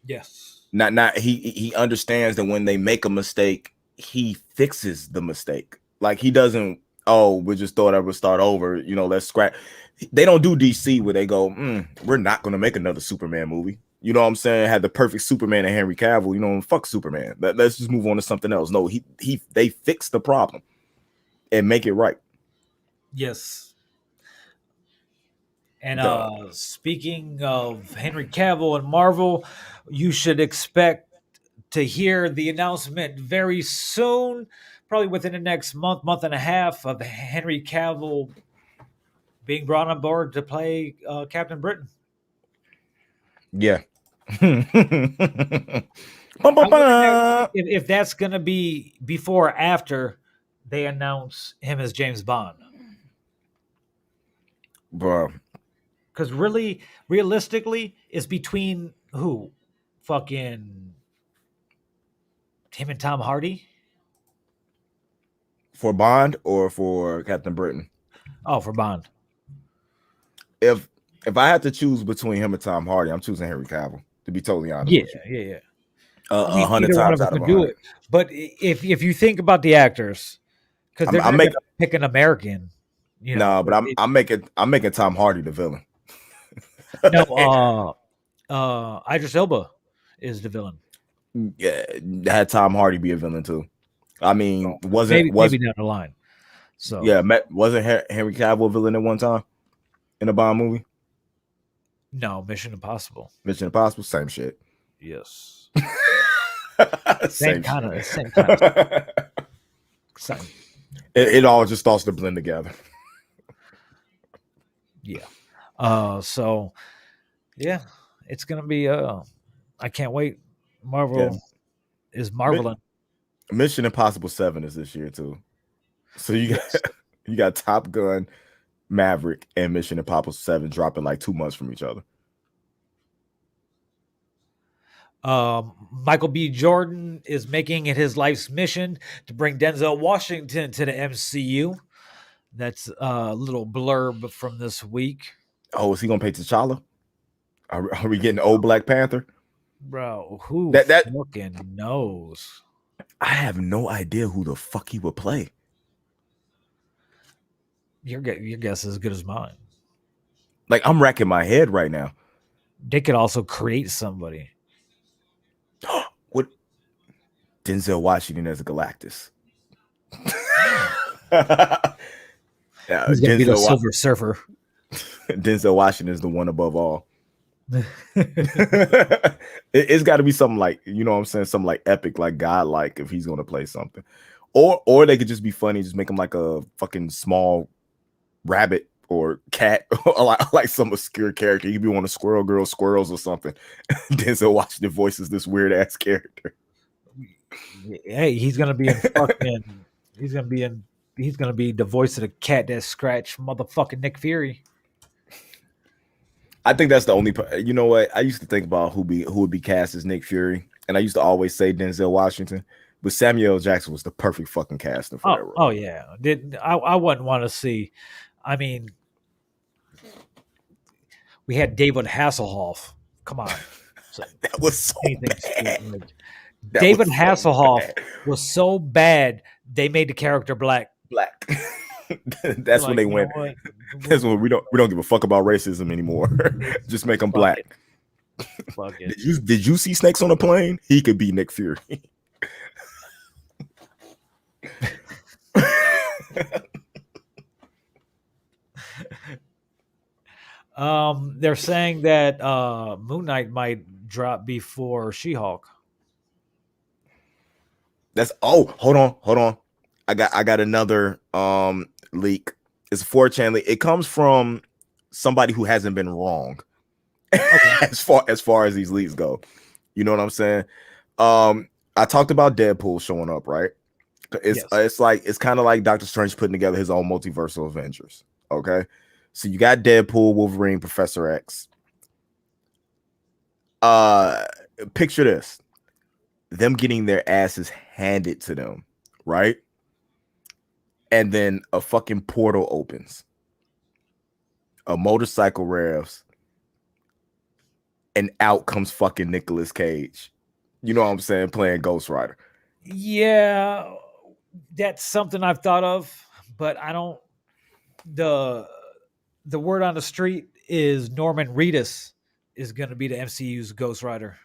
Yes. Not he understands that when they make a mistake, he fixes the mistake. Like, he doesn't, oh, we just thought I would start over, let's scrap. They don't do DC where they go, we're not going to make another Superman movie. You know what I'm saying? Had the perfect Superman and Henry Cavill, fuck Superman. Let's just move on to something else. No, they fix the problem and make it right. Yes. And speaking of Henry Cavill and Marvel, you should expect to hear the announcement very soon, probably within the next month and a half, of Henry Cavill being brought on board to play Captain Britain. Yeah. If that's going to be before or after they announce him as James Bond. Bro. Because really, realistically, it's between who? Fucking him and Tom Hardy? For Bond or for Captain Britain? Oh, for Bond. If I had to choose between him and Tom Hardy, I'm choosing Henry Cavill, to be totally honest with you. Yeah. 100 times out of 100. But if you think about the actors, because they're not going to pick an American, but I'm making Tom Hardy the villain. No, Idris Elba is the villain. Yeah, had Tom Hardy be a villain too. I mean, maybe down the line. So yeah, wasn't Henry Cavill a villain at one time in a Bond movie? No, Mission Impossible. Mission Impossible, same shit. Yes. same kind of. It all just starts to blend together. Yeah. So yeah, it's gonna be I can't wait. Marvel is marveling. Mission Impossible 7 is this year too. So you got Top Gun, Maverick, and Mission Impossible 7 dropping like 2 months from each other. Michael B. Jordan is making it his life's mission to bring Denzel Washington to the MCU. That's a little blurb from this week. Oh, is he gonna pay T'Challa? Are we getting old Black Panther? Bro, who fucking knows? I have no idea who the fuck he would play. Your guess is as good as mine. Like, I'm racking my head right now. They could also create somebody. What? Denzel Washington as a Galactus. Yeah, He's gonna be the Silver Surfer. Denzel Washington is the one above all. It's got to be something like, you know what I'm saying, something like epic, like godlike, if he's going to play something. Or they could just be funny, just make him like a fucking small rabbit or cat, or like some obscure character. He could be one of Squirrel Girl Squirrels or something. Denzel Washington voices this weird ass character. Hey, he's gonna be in fucking. He's gonna be in. He's gonna be the voice of the cat that scratched motherfucking Nick Fury. I think that's the only. You know what? I used to think about who would be cast as Nick Fury, and I used to always say Denzel Washington, but Samuel L. Jackson was the perfect fucking casting for that role. Oh yeah, I wouldn't want to see. I mean, we had David Hasselhoff. Come on, that was so bad. David Hasselhoff was so bad they made the character black. Black. That's like, when they went. That's when we don't give a fuck about racism anymore. Just make them black. Fuck it. Did you see Snakes on a Plane? He could be Nick Fury. They're saying that Moon Knight might drop before She-Hulk. Hold on. I got another leak. It's a 4chan leak. It comes from somebody who hasn't been wrong. Okay. as far as these leaks go. You know what I'm saying? I talked about Deadpool showing up, right? It's kind of like Doctor Strange putting together his own multiversal Avengers. Okay. So you got Deadpool, Wolverine, Professor X. Picture this. Them getting their asses handed to them, right? And then a fucking portal opens. A motorcycle revs. And out comes fucking Nicolas Cage. You know what I'm saying? Playing Ghost Rider. Yeah, that's something I've thought of, but I don't. The word on the street is Norman Reedus is going to be the MCU's Ghost Rider.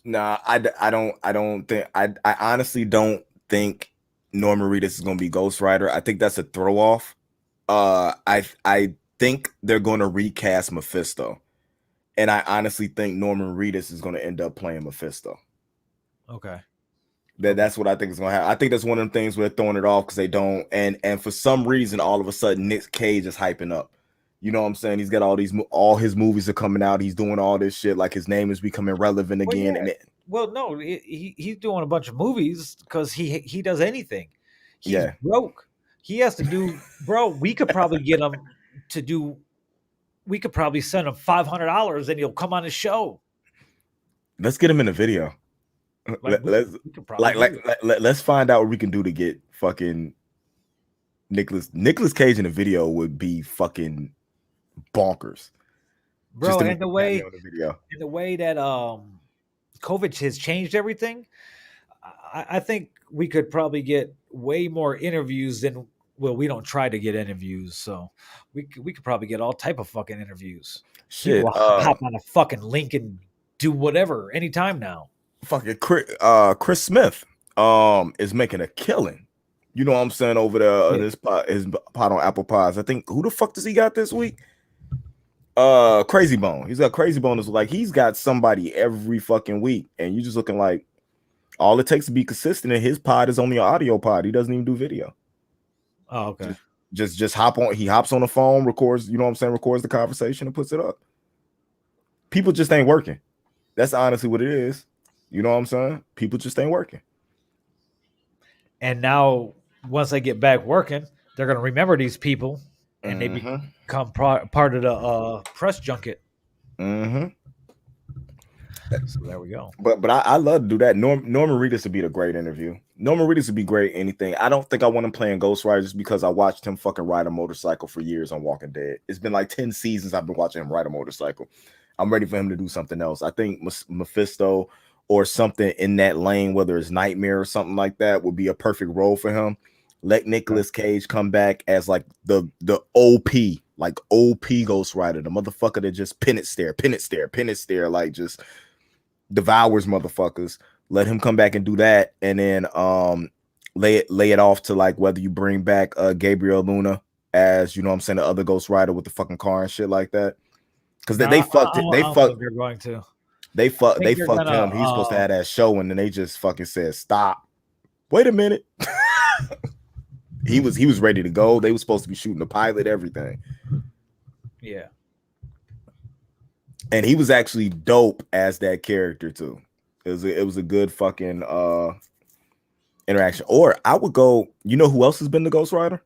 Nah, I don't think. I honestly don't think Norman Reedus is going to be Ghost Rider. I think that's a throw off. I think they're going to recast Mephisto. And I honestly think Norman Reedus is going to end up playing Mephisto. Okay. That's what I think is going to happen. I think that's one of them things where they're throwing it off because they don't. And for some reason, all of a sudden, Nick Cage is hyping up. You know what I'm saying? He's got all his movies are coming out. He's doing all this shit. Like his name is becoming relevant again. Well, no, he's doing a bunch of movies because he does anything. He's broke. He has to do, bro. We could probably get him to do. We could probably send him $500 and he'll come on his show. Let's get him in a video. Let's find out what we can do to get fucking Nicolas Cage in a video would be fucking bonkers, bro. And the way that COVID has changed everything, I think we could probably get way more interviews than. Well, we don't try to get interviews, so we could probably get all type of fucking interviews. Shit, hop on a fucking link and do whatever anytime now. Fucking Chris Smith is making a killing. You know what I'm saying over there? His pot on Apple Pies. I think who the fuck does he got this week? Crazy Bone. He's got Crazy Bone. Is like he's got somebody every fucking week, and you just looking like all it takes to be consistent. And his pod is only an audio pod. He doesn't even do video. Oh, okay. Just hop on. He hops on the phone, records. You know what I'm saying? Records the conversation and puts it up. People just ain't working. That's honestly what it is. You know what I'm saying? People just ain't working. And now, once they get back working, they're gonna remember these people, and they become part of the press junket. Mm-hmm. So there we go. But I love to do that. Norman Reedus would be a great interview. Norman Reedus would be great anything. I don't think I want him playing Ghost Rider just because I watched him fucking ride a motorcycle for years on Walking Dead. It's been like 10 seasons I've been watching him ride a motorcycle. I'm ready for him to do something else. I think Mephisto or something in that lane, whether it's Nightmare or something like that, would be a perfect role for him. Let Nicolas Cage come back as like the OP, like OP Ghost Rider, the motherfucker that just pin it stare, like just devours motherfuckers. Let him come back and do that, and then lay it off to like whether you bring back Gabriel Luna as, you know what I'm saying, the other Ghost Rider with the fucking car and shit like that. Because No, they I they don't think fucked they're going to. they I fucked think they they're fucked gonna. him. He's supposed to have that show, and then they just fucking said stop. Wait a minute. He was ready to go. They were supposed to be shooting the pilot, everything. Yeah. And he was actually dope as that character too. It was a good fucking interaction. Or I would go, you know who else has been the Ghost Rider?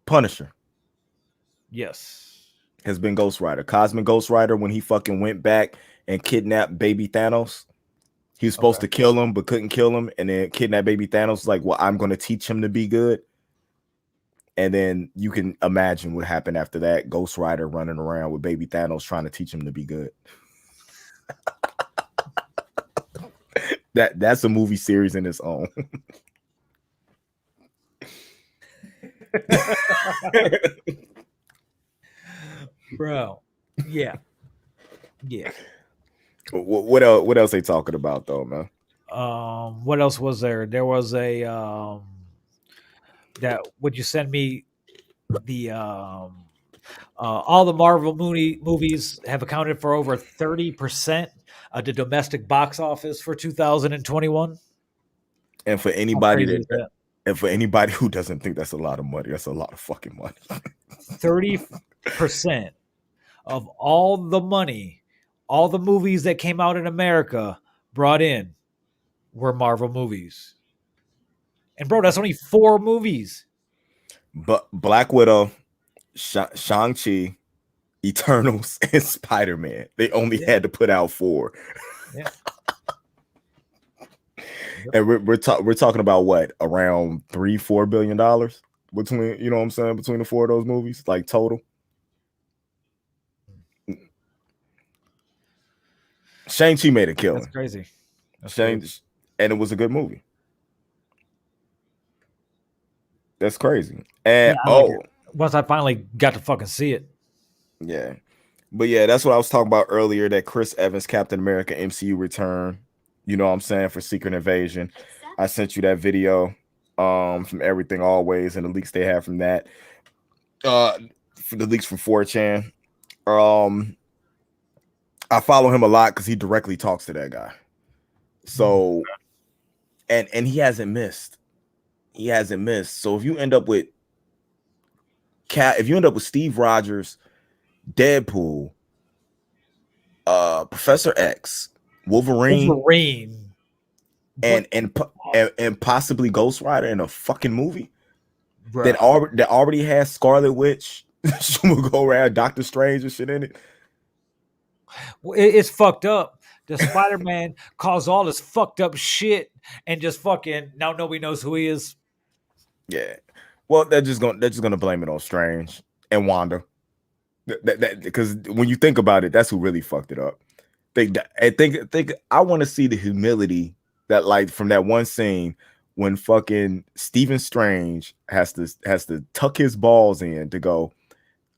Punisher Yes. has been Ghost Rider. Cosmic Ghost Rider, when he fucking went back and kidnapped baby Thanos. He was supposed to kill him, but couldn't kill him. And then kidnap baby Thanos was like, well, I'm going to teach him to be good. And then you can imagine what happened after that. Ghost Rider running around with baby Thanos trying to teach him to be good. That's a movie series in its own. Bro. Yeah. Yeah. What else? What else they talking about though, man? What else was there? There was a that would you send me the all the Marvel movies have accounted for over 30% of the domestic box office for 2021. And for How anybody crazy is that? and for anybody who doesn't think that's a lot of money, that's a lot of fucking money. 30% of all the money, all the movies that came out in America brought in were Marvel movies. And bro, that's only 4 movies. But Black Widow, Shang-Chi, Eternals, and Spider-Man. They only had to put out 4. Yeah. And we're talking about what, around $3-4 billion between, you know what I'm saying, between the 4 of those movies, like total. Shang-Chi made a killing. That's crazy. And it was a good movie. That's crazy. And Yeah, like once I finally got to fucking see it. Yeah. But yeah, that's what I was talking about earlier, that Chris Evans Captain America MCU return, you know what I'm saying, for Secret Invasion. I sent you that video from Everything Always and the leaks they have from that. For the leaks from 4chan. I follow him a lot because he directly talks to that guy. So and he hasn't missed. He hasn't missed. So if you end up with Steve Rogers, Deadpool, Professor X, Wolverine, and possibly Ghost Rider in a fucking movie that already has Scarlet Witch, she will go around Doctor Strange and shit in it. It's fucked up. The Spider-Man caused all this fucked up shit and just fucking now nobody knows who he is. Yeah. Well, they're just gonna blame it on Strange and Wanda. Because when you think about it, that's who really fucked it up. I want to see the humility that, like, from that one scene when fucking Stephen Strange has to tuck his balls in to go,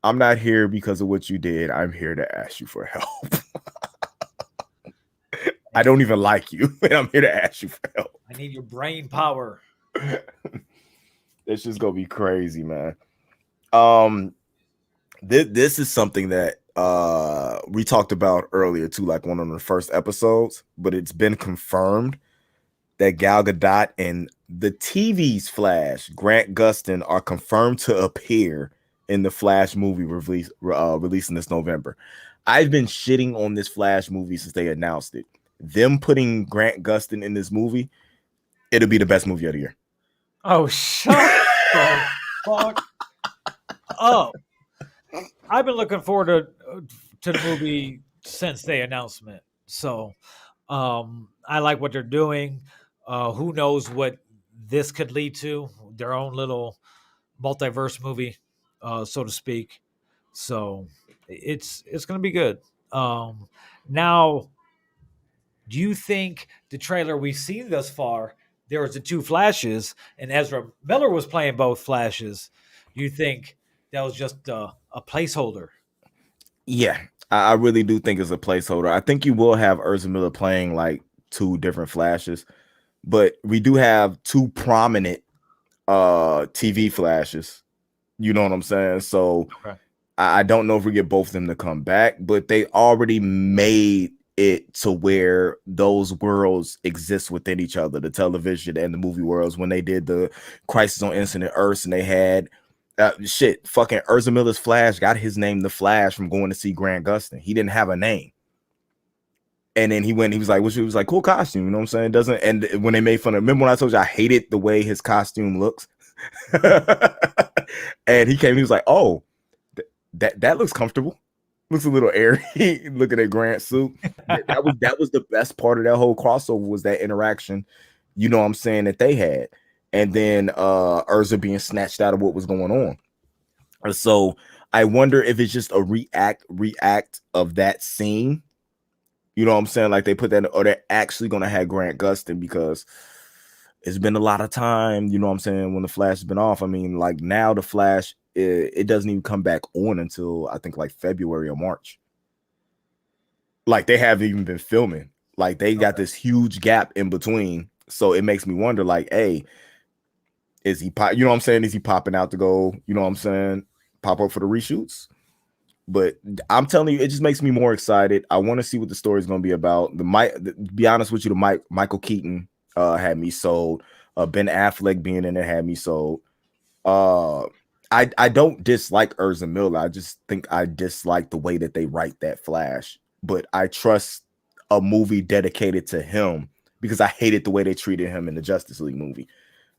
I'm not here because of what you did. I'm here to ask you for help. I don't even like you, and I'm here to ask you for help. I need your brain power. It's just gonna be crazy, man. This is something that we talked about earlier too, like one of the first episodes, but it's been confirmed that Gal Gadot and the TV's Flash, Grant Gustin, are confirmed to appear in the Flash movie releasing this November. I've been shitting on this Flash movie since they announced it. Them putting Grant Gustin in this movie, it'll be the best movie of the year. Oh, shut the fuck up. I've been looking forward to the movie since the announcement. So I like what they're doing. Who knows what this could lead to? Their own little multiverse movie, so to speak. So it's gonna be good. Now, do you think the trailer we've seen thus far there was the two Flashes, and Ezra Miller was playing both Flashes, you think that was just a placeholder? Yeah, I really do think it's a placeholder. I think you will have Ezra Miller playing like two different Flashes, but we do have two prominent TV Flashes. You know what I'm saying? So Okay. I don't know if we get both of them to come back, but they already made it to where those worlds exist within each other, the television and the movie worlds. When they did the Crisis on Infinite Earths, and they had fucking Ezra Miller's Flash got his name, the Flash, from going to see Grant Gustin. He didn't have a name. And then he was like, he was like, cool costume, you know what I'm saying? It doesn't, and when they made fun of, remember when I told you I hated the way his costume looks? And he was like, oh, that looks comfortable. Looks a little airy. Looking at Grant's suit. That was the best part of that whole crossover, was that interaction, you know what I'm saying, that they had. And then Urza being snatched out of what was going on. And so I wonder if it's just a react of that scene. You know what I'm saying? Like they put that, or they're actually gonna have Grant Gustin, because it's been a lot of time, you know what I'm saying, when the Flash has been off. I mean, like now the Flash, it doesn't even come back on until I think like February or March. Like they haven't even been filming. Like they got this huge gap in between. So it makes me wonder, like, hey, is he you know what I'm saying? Is he popping out to go, you know what I'm saying, pop up for the reshoots? But I'm telling you, it just makes me more excited. I want to see what the story is going to be about. To be honest with you, Michael Keaton had me sold. Ben Affleck being in there had me sold. I don't dislike Ezra Miller. I just think I dislike the way that they write that Flash. But I trust a movie dedicated to him, because I hated the way they treated him in the Justice League movie.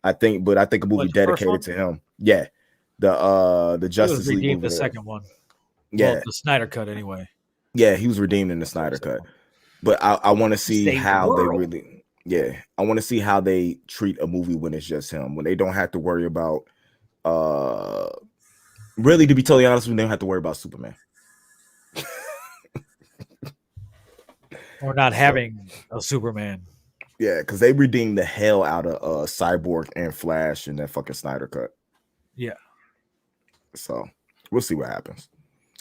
I think a movie dedicated to him. Yeah. The Justice League movie. The second one. Yeah. Well, the Snyder Cut anyway. Yeah, he was redeemed in the Snyder Cut. But I want to see how they really, I want to see how they treat a movie when it's just him, when they don't have to worry about, really, to be totally honest, we don't have to worry about Superman. Or not having a Superman. Yeah, because they redeemed the hell out of Cyborg and Flash in that fucking Snyder Cut. Yeah. So we'll see what happens.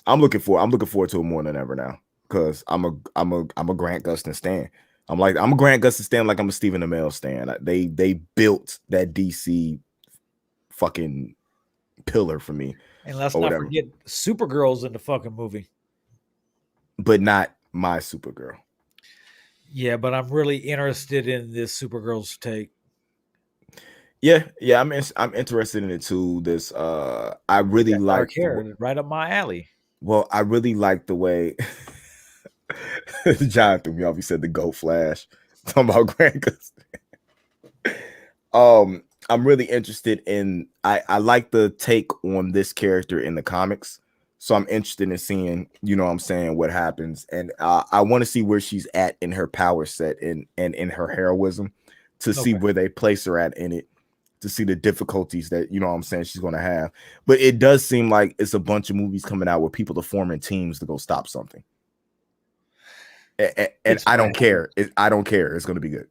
I'm looking forward to it more than ever now, because I'm a Grant Gustin stan. I'm a Grant Gustin stan, like I'm a Stephen Amell stan. They built that DC fucking pillar for me. And let's not forget Supergirl's in the fucking movie. But not my Supergirl. Yeah, but I'm really interested in this Supergirl's take. Yeah, I'm interested in it too. This I really like hair, right up my alley. Well, I really like the way John threw me off. He said the GOAT Flash. Talking about Grant Gustin. I'm really interested in, I like the take on this character in the comics. So I'm interested in seeing, you know what I'm saying, what happens. And I want to see where she's at in her power set and in her heroism, to see where they place her at in it, to see the difficulties that, you know what I'm saying, she's going to have. But it does seem like it's a bunch of movies coming out where people are forming teams to go stop something. And I don't care. I don't care. It's going to be good.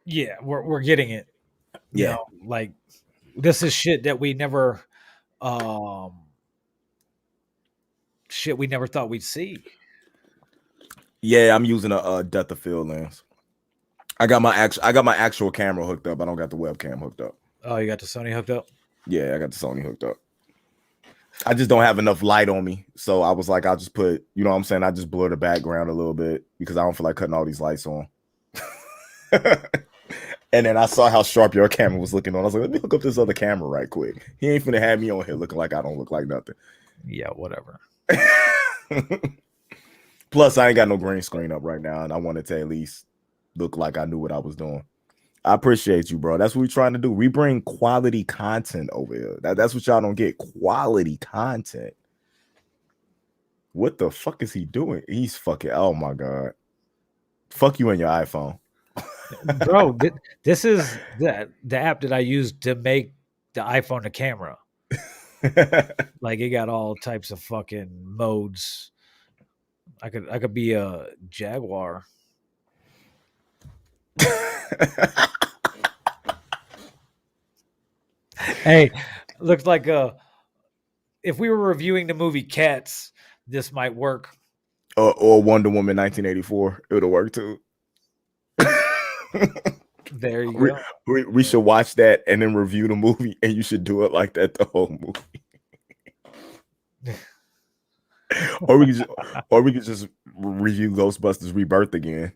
Yeah, we're getting it. You know, like this is shit that we never we never thought we'd see. Yeah, I'm using a depth of field lens. I got my actual camera hooked up. I don't got the webcam hooked up. Oh, you got the Sony hooked up? Yeah, I got the Sony hooked up. I just don't have enough light on me. So I was like, I'll just put, you know what I'm saying, I just blur the background a little bit, because I don't feel like cutting all these lights on. And then I saw how sharp your camera was looking on. I was like, let me hook up this other camera right quick. He ain't finna have me on here looking like I don't look like nothing. Yeah, whatever. Plus, I ain't got no green screen up right now, and I wanted to at least look like I knew what I was doing. I appreciate you, bro. That's what we're trying to do. We bring quality content over here. That's what y'all don't get. Quality content. What the fuck is he doing? He's fucking, oh my God. Fuck you and your iPhone. Bro, this is the app that I use to make the iPhone a camera. Like it got all types of fucking modes. I could be a Jaguar. Hey, looks like if we were reviewing the movie Cats, this might work. Or Wonder Woman 1984. It would have worked too. There you we, go. we should watch that and then review the movie, and you should do it like that the whole movie. or we could just, or we could just review Ghostbusters Rebirth again.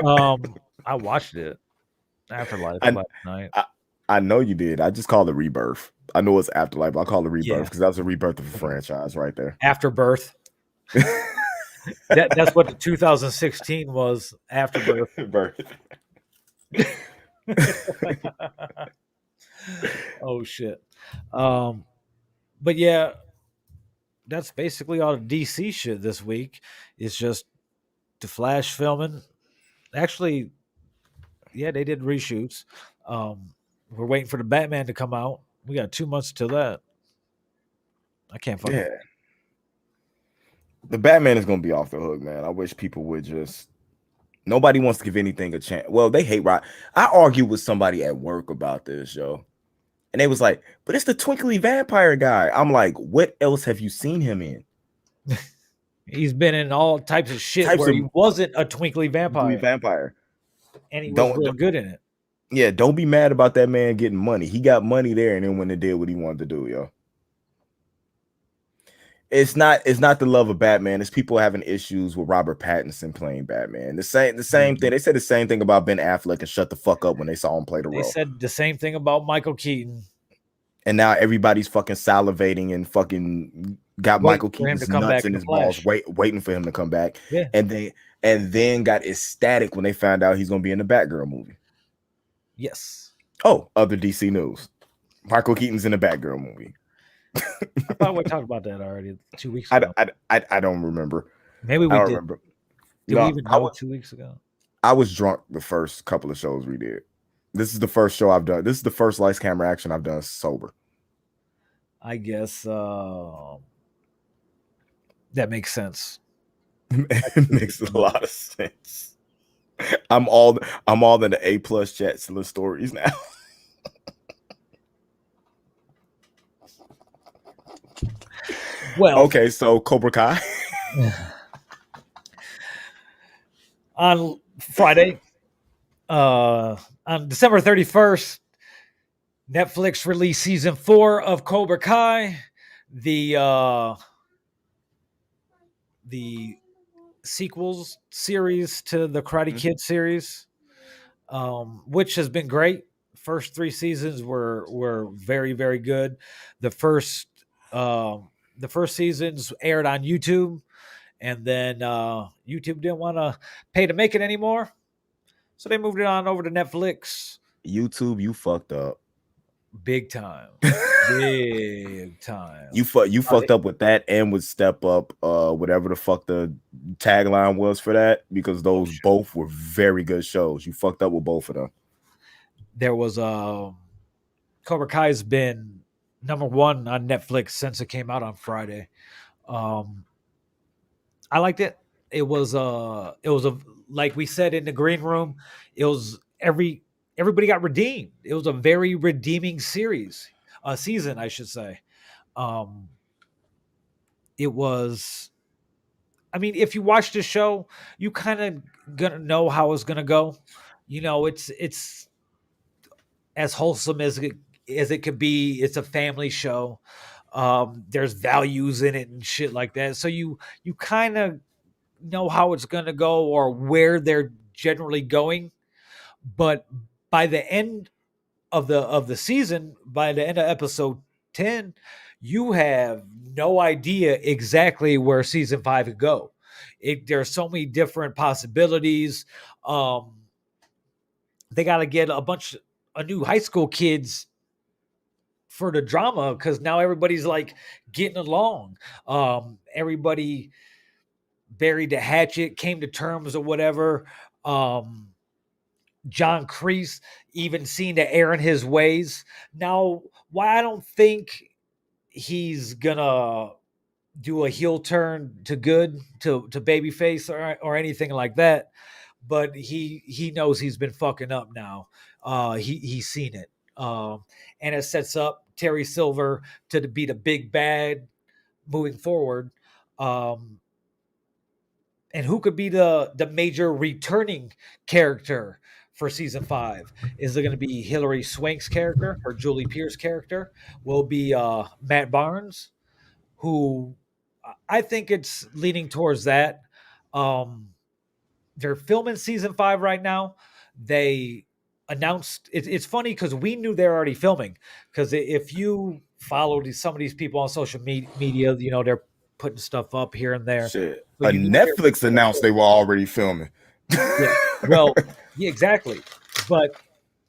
I watched it Afterlife I, last night. I I know you did. I just call it Rebirth. I know it's Afterlife. I call it Rebirth Yeah, because that was a rebirth of a franchise right there. Afterbirth. That's what the 2016 was. Afterbirth. Birth. Oh shit. Um, but yeah, that's basically all the DC shit this week. It's just the Flash filming. Actually, yeah, they did reshoots. We're waiting for the Batman to come out. We got 2 months till that. I can't fucking. Yeah, the Batman is gonna be off the hook, man. I wish people would just. Nobody wants to give anything a chance. Well, they hate Rock. I argued with somebody at work about this, yo, and they was like, "But it's the twinkly vampire guy." I'm like, "What else have you seen him in?" He's been in all types of shit Types where of he wasn't a twinkly twinkly vampire, vampire. and he was Don't, real good in it. yeah, don't be mad about that man getting money. He got money there, and then when they did what he wanted to do, yo. It's not the love of Batman. It's people having issues with Robert Pattinson playing Batman. The same thing. They said the same thing about Ben Affleck and shut the fuck up when they saw him play the They role. said the same thing about Michael Keaton. And now everybody's fucking salivating and fucking got Waiting Michael for him to Keaton's come nuts back in in the his balls, Flash. waiting for him to come back. Yeah. And then got ecstatic when they found out he's gonna be in the Batgirl movie. Yes. Oh, other DC news. Michael Keaton's in the Batgirl movie. I thought we talked about that already 2 weeks ago. I don't remember. Maybe I we don't did. remember. Did we No, even know 2 weeks ago? I was drunk the first couple of shows we did. This is the first show I've done. This is the first lights camera action I've done sober. I guess that makes sense. It makes a lot of sense. I'm all in the A+ chats and the stories now. Well, Okay, so Cobra Kai. on Friday, on December 31st, Netflix released season 4 of Cobra Kai, the sequels series to the Karate Kid series, which has been great. First 3 seasons were very, very good. The first seasons aired on YouTube, and then YouTube didn't want to pay to make it anymore, so they moved it on over to Netflix. YouTube, you fucked up. Big time. Big time. You fucked up with that and with Step Up, whatever the fuck the tagline was for that, because those both were very good shows. You fucked up with both of them. There was Cobra Kai's been number 1 on Netflix since it came out on Friday. I liked it. It was a like we said in the green room, it was everybody got redeemed. It was a very redeeming series, season, I should say. It was. I mean, if you watch the show, you kind of gonna know how it's gonna go. You know, it's as wholesome as it could be. It's a family show. There's values in it and shit like that. So you kind of know how it's gonna go or where they're generally going. But by the end of the season, by the end of episode 10, you have no idea exactly where season 5 could go. There's so many different possibilities. They got to get a new high school kids for the drama because now everybody's like getting along. Everybody buried the hatchet, came to terms or whatever. John Kreese even seen to err in his ways. Now, why I don't think he's gonna do a heel turn to good to babyface or anything like that, but he knows he's been fucking up now. He's seen it. um, and it sets up Terry Silver to be the big bad moving forward. Um, and who could be the major returning character for season 5? Is it going to be Hilary Swank's character or Julie Pierce's character? Will it be Matt Barnes, who I think it's leaning towards that. Um, they're filming season 5 right now. They announced it's funny because we knew they're already filming, because if you follow some of these people on social media, they're putting stuff up here and there, Shit. so A you knew Netflix announced they were already filming. yeah. Well, yeah, exactly. But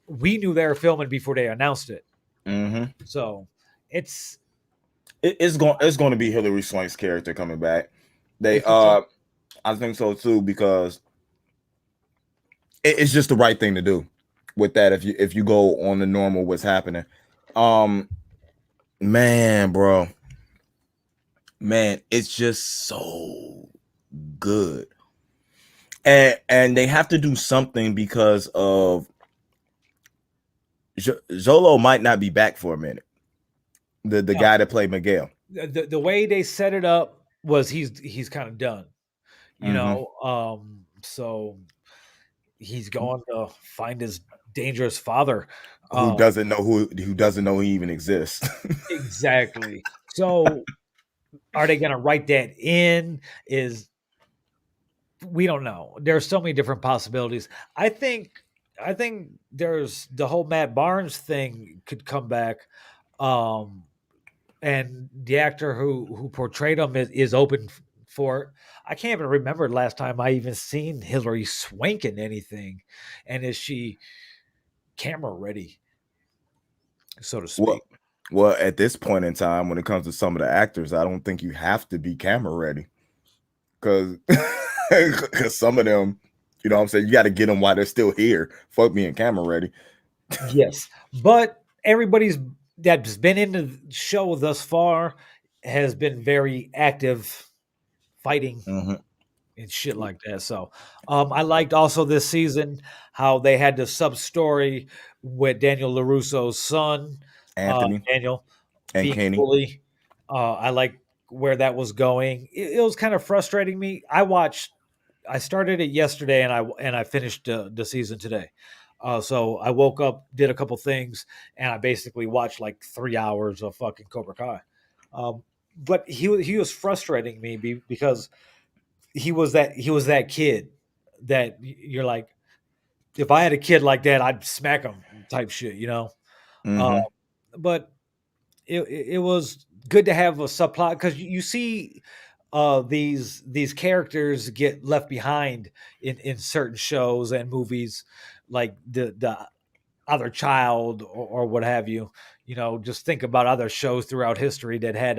we knew they were filming before they announced it. Mm-hmm. So it's It's going to be Hilary Swank's character coming back. you They think so? I think so too, because it's just the right thing to do with that. If you go on the normal what's happening, man, bro, man, it's just so good, and they have to do something because of Zolo might not be back for a minute. The No. guy that played Miguel. The way they set it up was he's kind of done. So he's going to find his dangerous father. Who doesn't know who doesn't know he even exists. Exactly. So are they going to write that in? We don't know. There's so many different possibilities. I think there's the whole Matt Barnes thing could come back. Um, and the actor who portrayed him is open for it. I can't even remember the last time I even seen Hilary Swank in anything, and is she camera ready, so to speak? Well, at this point in time, when it comes to some of the actors, I don't think you have to be camera ready, because some of them, you know what I'm saying, you got to get them while they're still here. Fuck being camera ready. Yes, but everybody's that's been in the show thus far has been very active fighting Mm-hmm. and shit like that. So I liked also this season how they had the sub story with Daniel LaRusso's son, Anthony Daniel, and being Kenny. bully. I like where that was going. It was kind of frustrating me. I started it yesterday and I finished the season today. So I woke up, did a couple things, and I basically watched like 3 hours of fucking Cobra Kai. But he was frustrating me because he was that kid that you're like, if I had a kid like that, I'd smack him type shit. Uh, Mm-hmm. but it was good to have a subplot because you see these characters get left behind in certain shows and movies, like the other child or what have you. Just think about other shows throughout history that had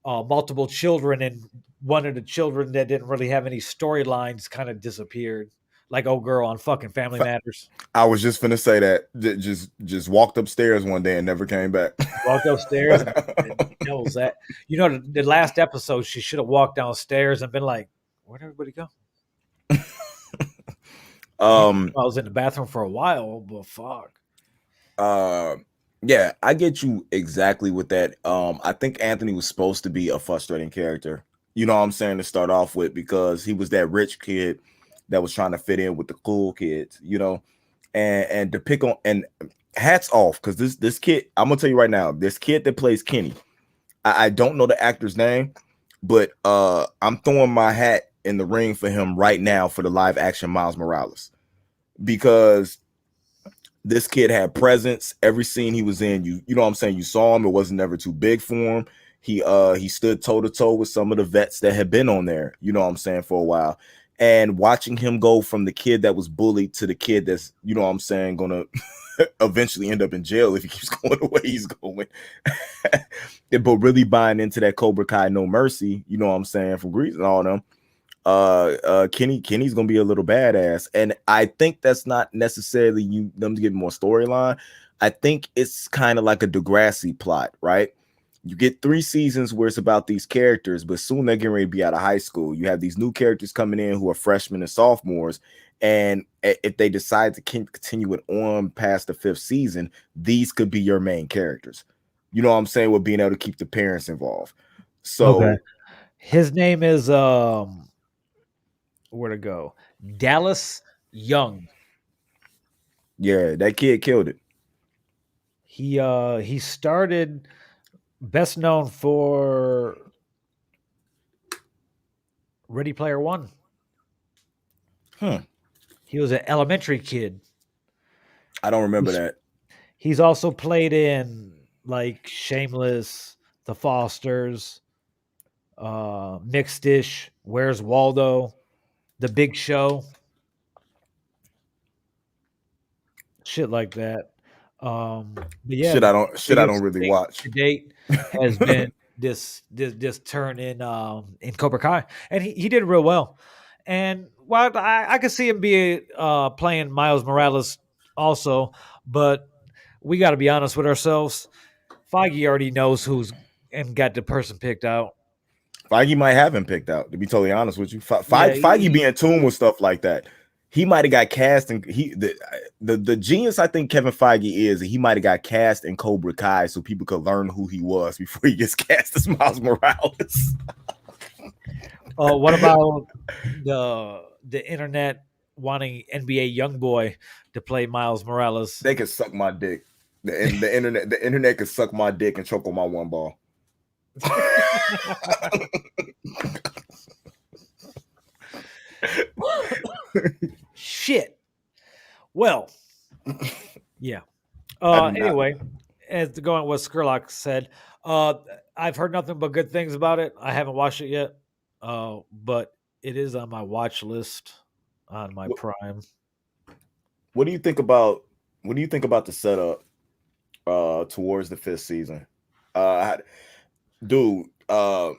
multiple children, and one of the children that didn't really have any storylines kind of disappeared, like old girl on fucking Family Matters. I was just gonna say that. Just walked upstairs one day and never came back. Walked upstairs and that was that. The last episode, she should have walked downstairs and been like, "Where'd everybody go?" I was in the bathroom for a while, but fuck. Yeah, I get you exactly with that. I think Anthony was supposed to be a frustrating character. You know what I'm saying, to start off with, because he was that rich kid that was trying to fit in with the cool kids, and to pick on, and hats off, because this kid, I'm gonna tell you right now, this kid that plays Kenny, I don't know the actor's name, but I'm throwing my hat in the ring for him right now for the live action Miles Morales, because this kid had presence. Every scene he was in, you know what I'm saying, you saw him. It wasn't never too big for him. He stood toe to toe with some of the vets that had been on there, you know what I'm saying, for a while. And watching him go from the kid that was bullied to the kid that's, you know what I'm saying, gonna eventually end up in jail if he keeps going the way he's going. But really buying into that Cobra Kai No Mercy, you know what I'm saying, from Grease and all them. Kenny's gonna be a little badass, and I think that's not necessarily them to get more storyline. I think it's kind of like a Degrassi plot, right? You get 3 seasons where it's about these characters, but soon they're getting ready to be out of high school. You have these new characters coming in who are freshmen and sophomores, And if they decide to continue it on past the 5th season, these could be your main characters. You know what I'm saying? With being able to keep the parents involved. Okay. So His name is where to go? Dallas Young. yeah, that kid killed it. He started best known for Ready Player One. Hmm. He was an elementary kid. I don't remember He's, that. he's also played in like Shameless, The Fosters, Mixed Dish, Where's Waldo, The Big Show, shit like that. But yeah, Shit I don't biggest really thing watch. to date has been this turn in Cobra Kai, and he did real well. And while I could see him be playing Miles Morales also, but we got to be honest with ourselves. Feige already knows who's and got the person picked out. Feige might have him picked out, to be totally honest with you. Yeah, Feige be in tune with stuff like that. He might have got cast, and the genius I think Kevin Feige is, he might have got cast in Cobra Kai so people could learn who he was before he gets cast as Miles Morales. what about the internet wanting NBA YoungBoy to play Miles Morales? They could suck my dick. The internet could suck my dick and choke on my one ball. Shit. Well, yeah. I do not. Anyway, as to going what Skurlock said, uh, I've heard nothing but good things about it. I haven't watched it yet, but it is on my watch list on my What, Prime. what do you think about the setup towards the 5th season? Dude, I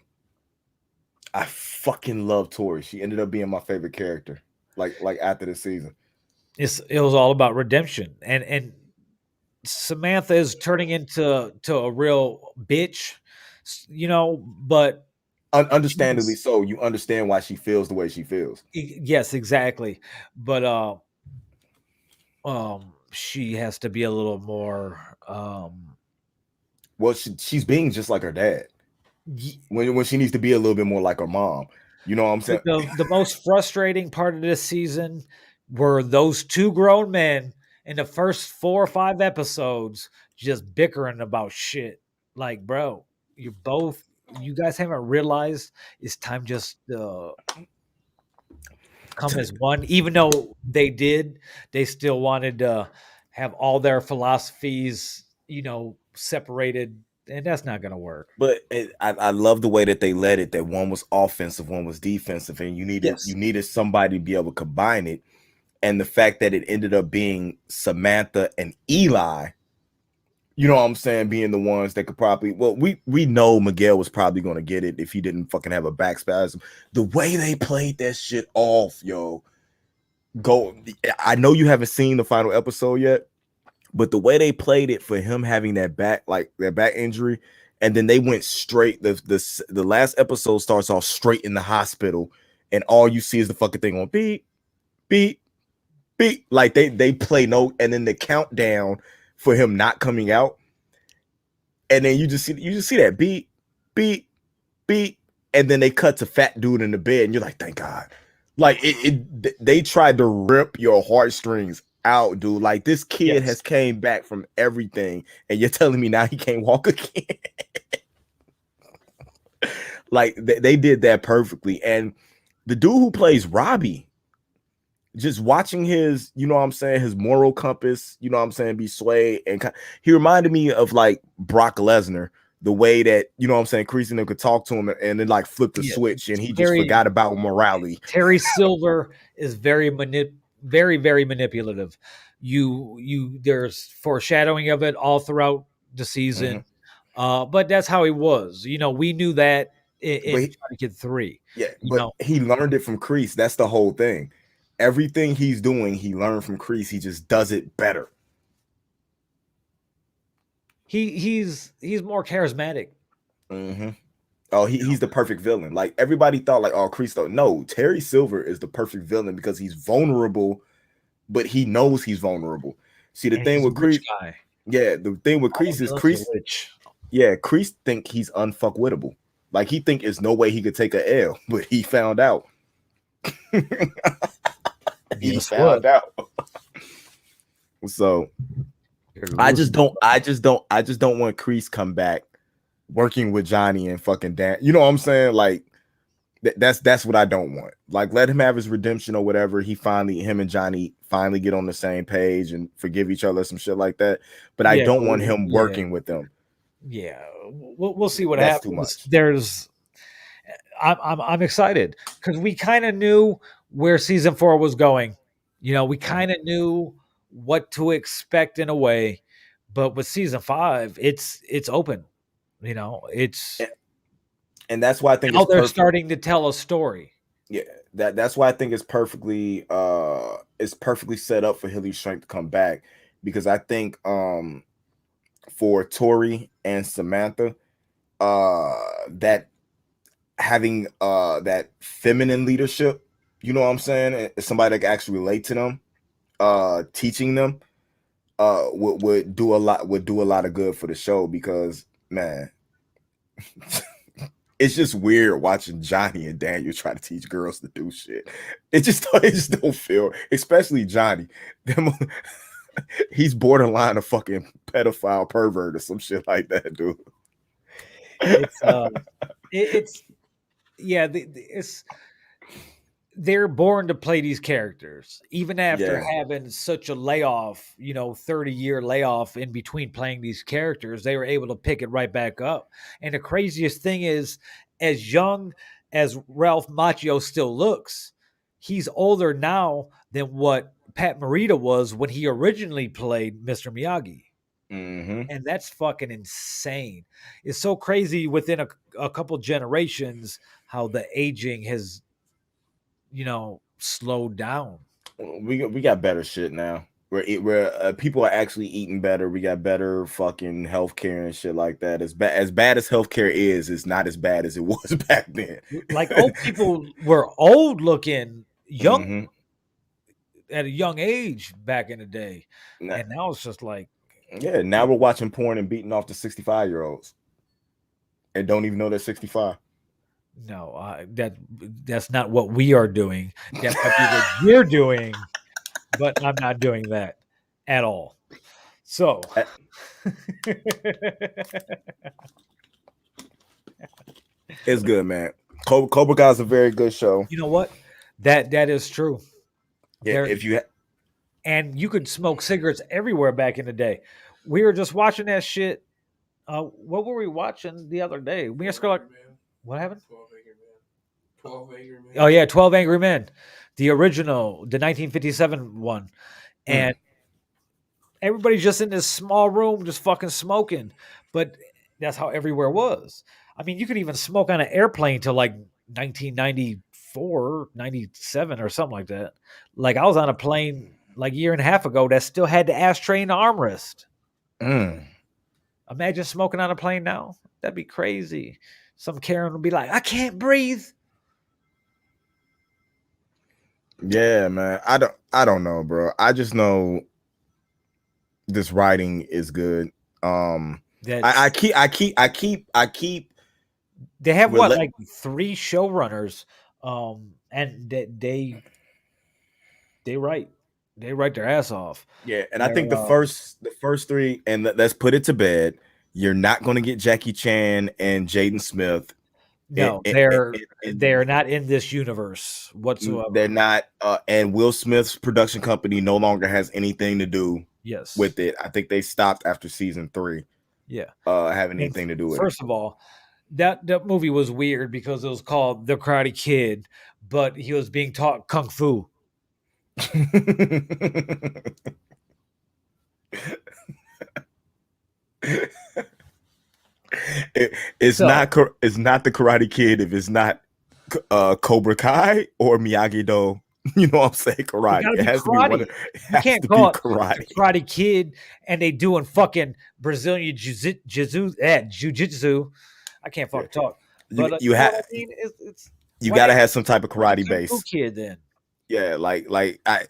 fucking love Tori. She ended up being my favorite character. Like after the season. It was all about redemption, and Samantha is turning into a real bitch, but Understandably so. You understand why she feels the way she feels. yes, exactly. But she has to be a little more Well, she's being just like her dad. When she needs to be a little bit more like her mom. You know what I'm saying? the most frustrating part of this season were those two grown men in the first 4 or 5 episodes just bickering about shit. Like, bro, you guys haven't realized it's time just come as one. Even though they still wanted to have all their philosophies, separated, and that's not gonna work. But I love the way that they led it. That one was offensive, one was defensive, and you Yes. needed somebody to be able to combine it. And the fact that it ended up being Samantha and Eli, you know what I'm saying, being the ones that could probably, well, we know Miguel was probably going to get it if he didn't fucking have a back spasm. The way they played that shit off, yo, I know you haven't seen the final episode yet, but the way they played it for him having that back injury, and then they went straight. The last episode starts off straight in the hospital, and all you see is the fucking thing on beep, beep, beep. Like they play no, and then the countdown for him not coming out, and then you just see that beep, beep, beep, and then they cut to fat dude in the bed, and you're like, thank God. Like they tried to rip your heartstrings out, dude. Like this kid Yes. has came back from everything, and you're telling me now he can't walk again. Like they did that perfectly. And the dude who plays Robbie, just watching his, you know what I'm saying, his moral compass, you know what I'm saying, be swayed, and he reminded me of like Brock Lesnar. The way that, you know what I'm saying, Christina could talk to him and then like flip the Yeah. switch, and he just Terry forgot about morality. Terry Silver is very very manipulative. There's foreshadowing of it all throughout the season. But that's how he was. We knew that in But Karate Kid 3. yeah, You but know, he learned it from Kreese. That's the whole thing. Everything he's doing, he learned from Kreese. He just does it better. he's more charismatic. Mm-hmm. Oh, he's the perfect villain. Like everybody thought, like, oh, Cristo. No, Terry Silver is the perfect villain because he's vulnerable, but he knows he's vulnerable. See, the And thing he's a with rich Crease, guy. yeah, the thing with All Crease of is villains are Crease, rich. yeah, Crease think he's unfuckwittable. Like he think there's no way he could take a L, but he found out. He Guess what? found out. So I just don't want Crease come back working with Johnny and fucking Dan. You know what I'm saying? Like that's what I don't want. Like let him have his redemption or whatever. Him and Johnny finally get on the same page and forgive each other, some shit like that. But I Yeah, don't want him working with them. yeah. We'll see what That's too happens. much. I'm excited because we kind of knew where season 4 was going. You know, we kind of knew what to expect in a way, but with season 5, it's open. You know, it's And that's why I think now it's they're perfect. starting to tell a story. Yeah, that's why I think it's perfectly set up for Hilly Shank to come back, because I think for Tori and Samantha, that having that feminine leadership, you know what I'm saying, somebody that can actually relate to them, teaching them would do a lot of good for the show, because man, it's just weird watching Johnny and Daniel try to teach girls to do shit. It just don't feel, especially Johnny. He's borderline a fucking pedophile pervert or some shit like that, dude. It's yeah, it's they're born to play these characters even after having such a layoff, 30-year layoff in between playing these characters. They were able to pick it right back up. And the craziest thing is, as young as Ralph Macchio still looks, he's older now than what Pat Morita was when he originally played Mr. Miyagi. Mm-hmm. And that's fucking insane. It's so crazy within a couple generations how the aging has slowed down. We got better shit now. Where people are actually eating better. We got better fucking healthcare and shit like that. As bad as healthcare is, it's not as bad as it was back then. Like old people were old looking, young Mm-hmm. at a young age back in the day, Nah, and now it's just like, yeah, now we're watching porn and beating off the 65-year-olds and don't even know they're 65. no, that's not what we are doing. That might be what you're doing, but I'm not doing that at all. So It's good, man. Cobra Kai is a very good show. you know what? That is true. Yeah, And you could smoke cigarettes everywhere back in the day. We were just watching that shit. What were we watching the other day? We just go like, what happened? 12 Angry Men. Oh yeah, 12 Angry Men, the original, the 1957 one, and everybody's just in this small room, just fucking smoking. But that's how everywhere was. I mean, you could even smoke on an airplane till like 1994, 97 or something like that. Like I was on a plane like a year and a half ago that still had the ashtray and the armrest. Imagine smoking on a plane now. That'd be crazy. Some Karen would be like, I can't breathe. Yeah, man. I don't know, bro. I just know this writing is good. I keep They have like 3 showrunners, and they write their ass off. Yeah, and I think the first 3, and let's put it to bed. You're not going to get Jackie Chan and Jaden Smith. No, they're not in this universe whatsoever. They're not, and Will Smith's production company no longer has anything to do with it. I think they stopped after season 3. Yeah, having anything to do with it. First of all, that movie was weird because it was called The Karate Kid, but he was being taught kung fu. It's not the Karate Kid if it's not Cobra Kai or Miyagi-Do. You know what I'm saying? Karate. It has karate. To be you can't call it Karate Kid and they doing fucking Brazilian jiu-jitsu. I can't fucking talk. You But you you know what have I mean? It's you why got to ain't have some type of why ain't karate Kung Fu base. Kid then? Yeah, like I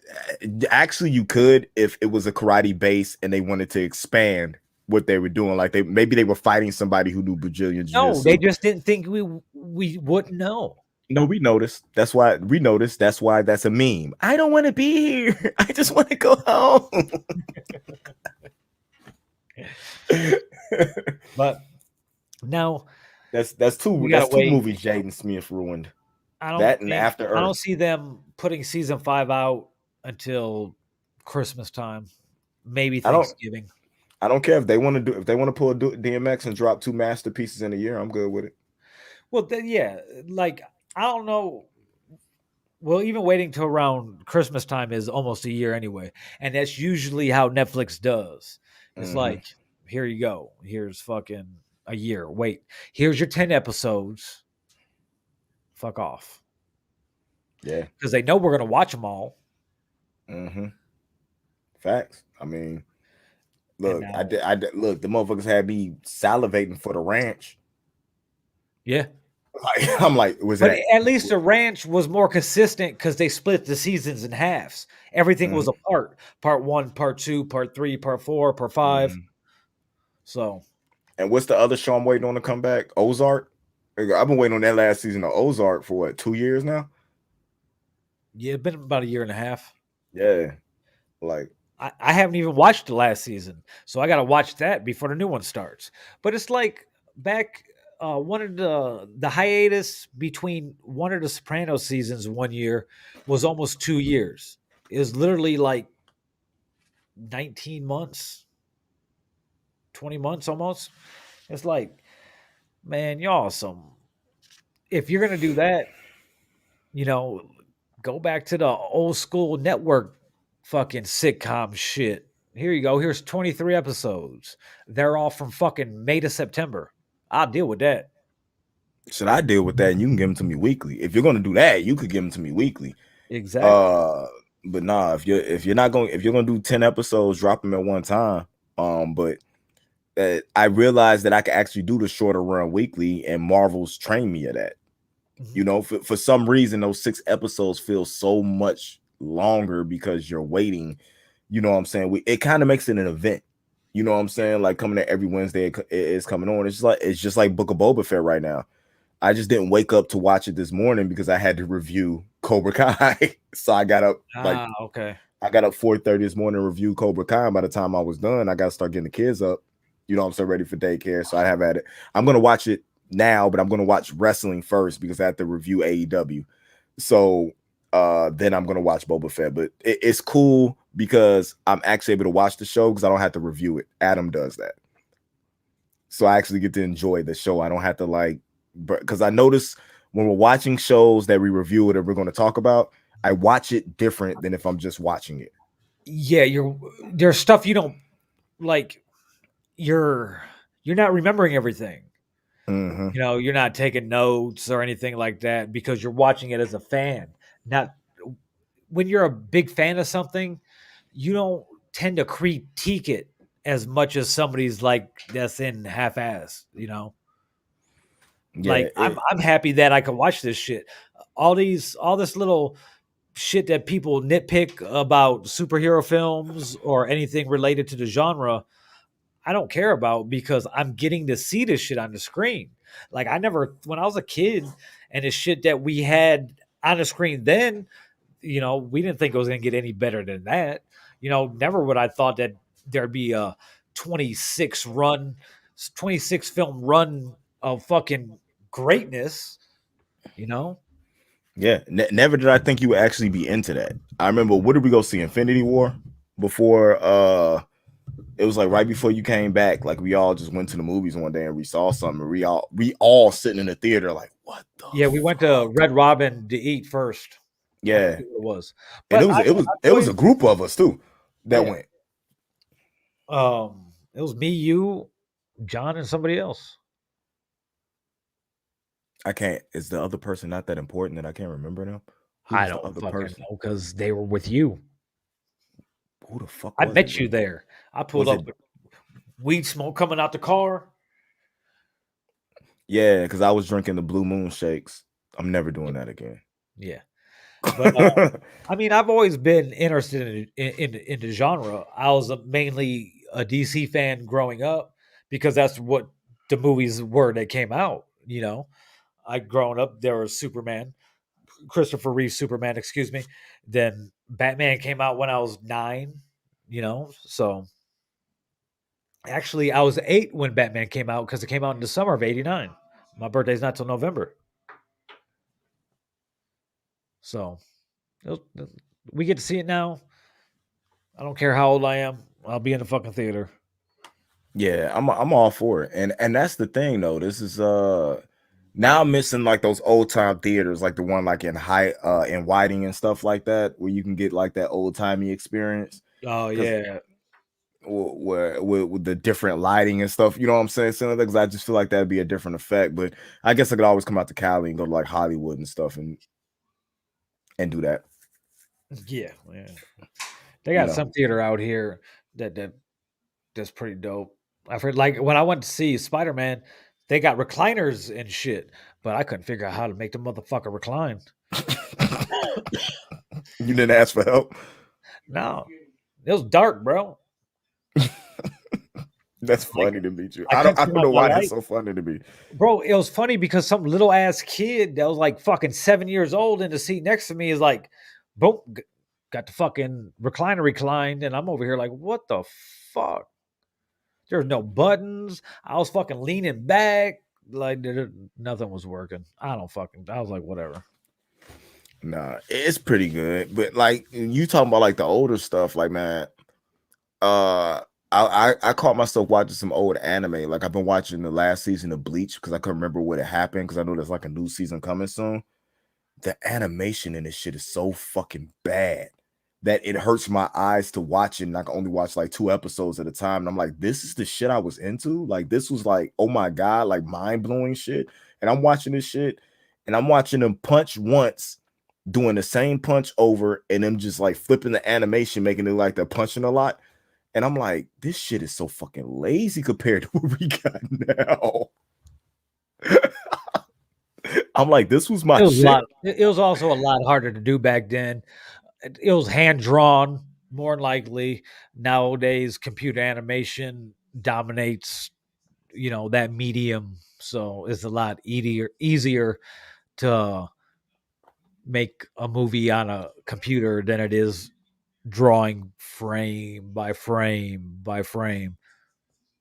actually you could if it was a karate base and they wanted to expand what they were doing. Like maybe they were fighting somebody who knew Brazilian No, they jiu-jitsu. just didn't think we wouldn't know. No, we noticed. That's why we noticed. That's why that's a meme. I don't want to be here. I just want to go home. But now that's we two gotta that's two wait. movies Jaden Smith ruined. I don't That and think After I don't Earth. see them putting season 5 out until Christmas time, maybe I don't Thanksgiving. I don't care if they want to do if they want to pull a DMX and drop 2 masterpieces in a year. I'm good with it. Well, then, yeah, like I don't know. Well, even waiting till around Christmas time is almost a year anyway, and that's usually how Netflix does. It's Mhm. like, here you go. Here's fucking a year. Wait, here's your 10 episodes. Fuck off, Yeah. because they know we're gonna watch them all. Mhm. Facts. I mean, And look, now, look, the motherfuckers had me salivating for the ranch. yeah. Like, I'm like, was But that? at least the ranch was more consistent because they split the seasons in halves. Everything was Mhm. a part 1, part 2, part 3, part 4, part 5. Mhm. So And what's the other show I'm waiting on to come back? Ozark. I've been waiting on that last season of Ozark for what, 2 years now? yeah, it's been about a year and a half. Yeah. Like, I haven't even watched the last season, so I got to watch that before the new one starts. But it's like back one of the hiatus between one of the Sopranos seasons 1 year was almost 2 years. It was literally like 19 months, 20 months almost. It's like, man, y'all some. If you're gonna do that, go back to the old school network fucking sitcom shit. Here you go. Here's 23 episodes. They're all from fucking May to September. I'll deal with that. should I deal with that? And you can give them to me weekly. If you're gonna do that, you could give them to me weekly. Exactly. Uh, but nah, if you're gonna do 10 episodes, drop them at one time. But I realized that I could actually do the shorter run weekly, and Marvel's trained me of that. Mhm. You know, for some reason, those 6 episodes feel so much longer because you're waiting. You know what I'm saying? It kind of makes it an event. You know what I'm saying? Like coming at every Wednesday, it is coming on. It's just like Book of Boba Fett right now. I just didn't wake up to watch it this morning because I had to review Cobra Kai. So I got up Okay. I got up 4:30 this morning to review Cobra Kai. And by the time I was done, I got to start getting the kids up. You know, I'm so ready for daycare. So I have at it. I'm gonna watch it now, but I'm gonna watch wrestling first because I have to review AEW. So then I'm gonna watch Boba Fett. But it's cool because I'm actually able to watch the show because I don't have to review it. Adam does that. So I actually get to enjoy the show. I don't have to because I notice when we're watching shows that we review it or we're going to talk about, I watch it different than if I'm just watching it. Yeah, there's stuff you don't like. You're not remembering everything. Mm-hmm. You're not taking notes or anything like that because you're watching it as a fan. Not when you're a big fan of something, you don't tend to critique it as much as somebody's like that's in half-ass. Yeah, Like I'm happy that I can watch this shit. All this little shit that people nitpick about superhero films or anything related to the genre, I don't care about because I'm getting to see this shit on the screen. Like when I was a kid and the shit that we had on the screen then, we didn't think it was going to get any better than that. Never would I thought that there'd be a 26 film run of fucking greatness, you know? yeah. Never did I think you would actually be into that. I remember, what did we go see? Infinity War before. It was like right before you came back. Like we all just went to the movies one day and we saw something. And we all sitting in the theater like, what the Yeah, we went to fuck? Red Robin to eat first. I Yeah, forget what it was. and But I it tell was you, a group of us too that yeah. went. It was me, you, John, and somebody else. I can't. Is the other person not that important that I can't remember them? Who I was the don't other fucking person? know because they were with you. Who the fuck I was it? met you there. I pulled Was it up with weed smoke coming out the car. Yeah, because I was drinking the Blue Moon shakes. I'm never doing that again. Yeah, but I mean, I've always been interested in the genre. I was mainly a DC fan growing up because that's what the movies were that came out. You know, I growing up there was Superman, Christopher Reeve Superman, excuse me. Then Batman came out when I was 9. You know, so actually I was 8 when Batman came out because it came out in the summer of '89. My birthday's not till November, so it was- we get to see it now. I don't care how old I am. I'll be in the fucking theater. Yeah, I'm all for it. And that's the thing though. This is now I'm missing like those old time theaters, like the one like in Whiting and stuff like that, where you can get like that old timey experience. Oh Because yeah, where with the different lighting and stuff, you know what I'm saying? Because I just feel like that'd be a different effect. But I guess I could always come out to Cali and go to like Hollywood and stuff and do that. yeah, yeah. They You got know. some theater out here that's pretty dope. I've heard like when I went to see Spider Man, they got recliners and shit, but I couldn't figure out how to make the motherfucker recline. You didn't ask for help. No, it was dark, bro. That's Like funny to me, too. I couldn't I turn don't on know my why that's light. so funny to me. Bro, it was funny because some little ass kid that was like fucking 7 years old in the seat next to me is like, boom, got the fucking recliner reclined, and I'm over here like, what the fuck? There's no buttons. I was fucking leaning back, like nothing was working. I don't fucking. I was like, whatever. Nah, it's pretty good. But like you talking about like the older stuff, like man, uh I caught myself watching some old anime. Like I've been watching the last season of Bleach because I couldn't remember what had happened because I know there's like a new season coming soon. The animation in this shit is so fucking bad that it hurts my eyes to watch it. And I can only watch like 2 episodes at a time. And I'm like, this is the shit I was into. Like, this was like, oh my God, like mind blowing shit. And I'm watching this shit and I'm watching them punch once, doing the same punch over, and them just like flipping the animation, making it like they're punching a lot. And I'm like, this shit is so fucking lazy compared to what we got now. I'm like, this was my It was a shit. lot. It was also a lot harder to do back then. It was hand drawn, more than likely. Nowadays, computer animation dominates, that medium. So it's a lot easier to make a movie on a computer than it is drawing frame by frame by frame.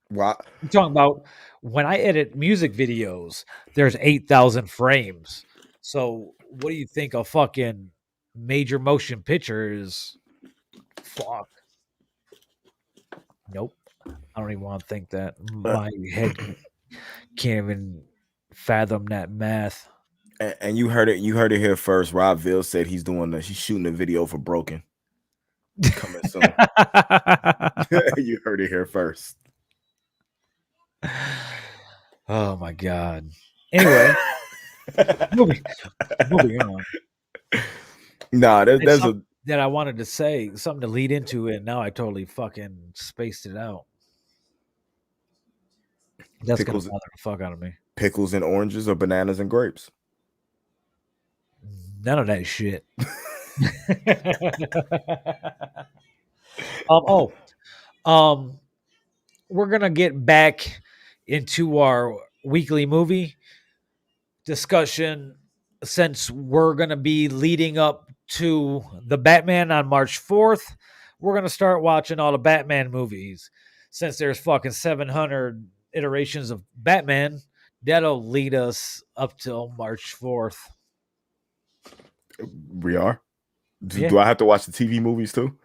Why? I'm talking about when I edit music videos, there's 8,000 frames. So what do you think a fucking major motion picture is? Fuck. Nope. I don't even want to think that. My head can't even fathom that math. And you heard it here first. Rob Ville said he's shooting a video for Broken coming soon. You heard it here first. Oh my god. Anyway, moving moving on. Nah, It's there's a something that I wanted to say, something to lead into it. Now I totally fucking spaced it out. That's gonna pickles bother the fuck out of me. pickles and oranges or bananas and grapes. None of that shit. Oh, um, we're gonna get back into our weekly movie discussion since we're gonna be leading up to the Batman on March 4th. We're gonna start watching all the Batman movies since there's fucking 700 iterations of Batman. That'll lead us up till March 4th. We are. Yeah. Do I have to watch the TV movies too?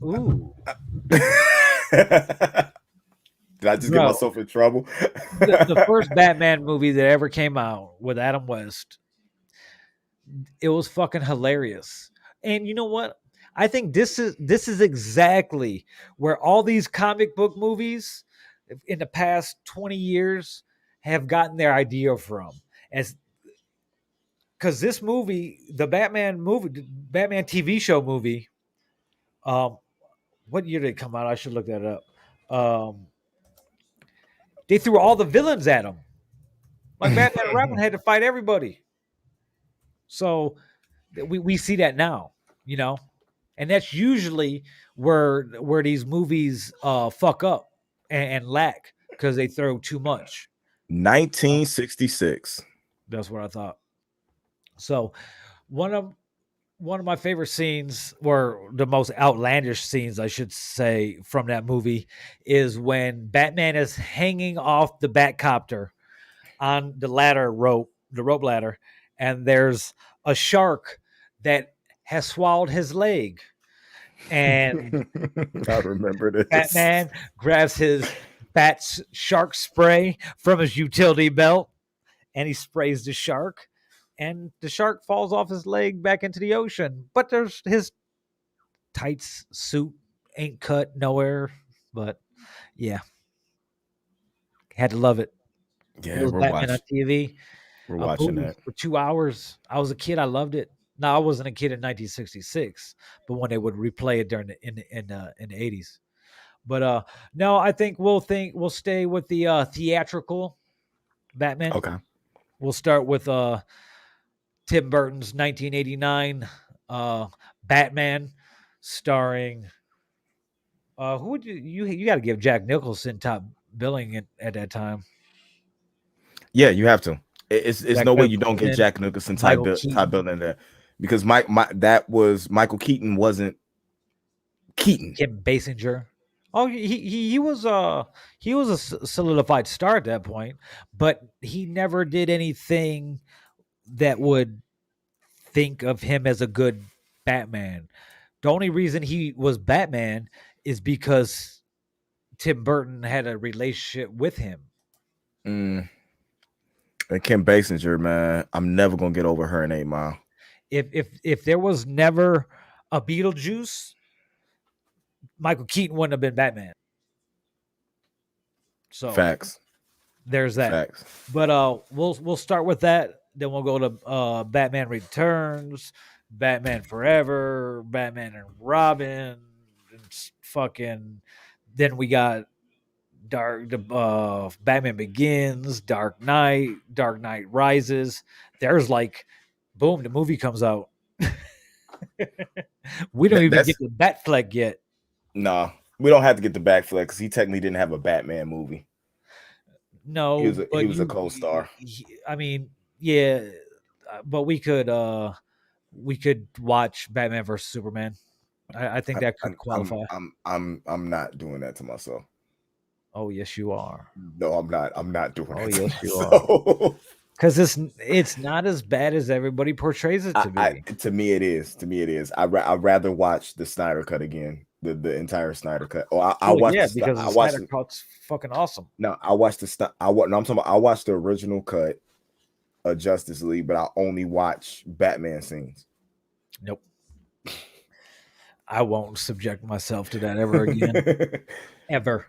Ooh, Did I just get bro. myself in trouble? The first Batman movie that ever came out with Adam West, it was fucking hilarious. And you know what? I think this is exactly where all these comic book movies in the past 20 years have gotten their idea from. As because this movie, the Batman TV show movie, um, what year did it come out? I should look that up. Um, They threw all the villains at him. Like Batman and Robin had to fight everybody. So we see that now, you know, and that's usually where these movies fuck up and lack because they throw too much. 1966. That's what I thought. So one of one of my favorite scenes, or the most outlandish scenes, I should say, from that movie, is when Batman is hanging off the Batcopter on the rope ladder, and there's a shark that has swallowed his leg. And I remember this. Batman grabs his shark spray from his utility belt and he sprays the shark. And the shark falls off his leg back into the ocean. But there's his tights suit ain't cut nowhere. But yeah, had to love it. Yeah, Little Batman on TV. we're watching that. For 2 hours. I was a kid. I loved it. No, I wasn't a kid in 1966, but when they would replay it during in the 80s. But no, I think we'll stay with the theatrical Batman. Okay. We'll start with Tim Burton's 1989 Batman, starring who would you got to give Jack Nicholson top billing at that time. Yeah, you have to. It's Jack no way you don't get Nicholson, Jack Nicholson Michael type Keaton. billing there, because that was Michael Keaton wasn't Keaton. Kim Basinger. Oh, he was a solidified star at that point, but he never did anything that would think of him as a good Batman. The only reason he was Batman is because Tim Burton had a relationship with him. Mm. And Kim Basinger, man, I'm never gonna get over her in 8 Mile. If there was never a Beetlejuice, Michael Keaton wouldn't have been Batman. So Facts. there's that. Facts. But we'll start with that. Then we'll go to Batman Returns, Batman Forever, Batman and Robin, and fucking. Then we got Batman Begins, Dark Knight Rises. There's like, boom, the movie comes out. We don't even get the Batfleck yet. No, we don't have to get the Batfleck because he technically didn't have a Batman movie. No, he was a co-star. I mean, yeah, but we could watch Batman versus Superman. I think that could qualify. I'm not doing that to myself. Oh yes, you are. No, I'm not. I'm not doing that. Yes, to you myself. are. Because it's not as bad as everybody portrays it to be. To me, it is. To me, it is. I'd rather watch the Snyder Cut again, the entire Snyder Cut. Oh, I watched. Yeah, because the Snyder Cut's fucking awesome. No, I watched I'm talking about. I watched the original cut of Justice League, but I only watch Batman scenes. Nope. I won't subject myself to that ever again. Ever.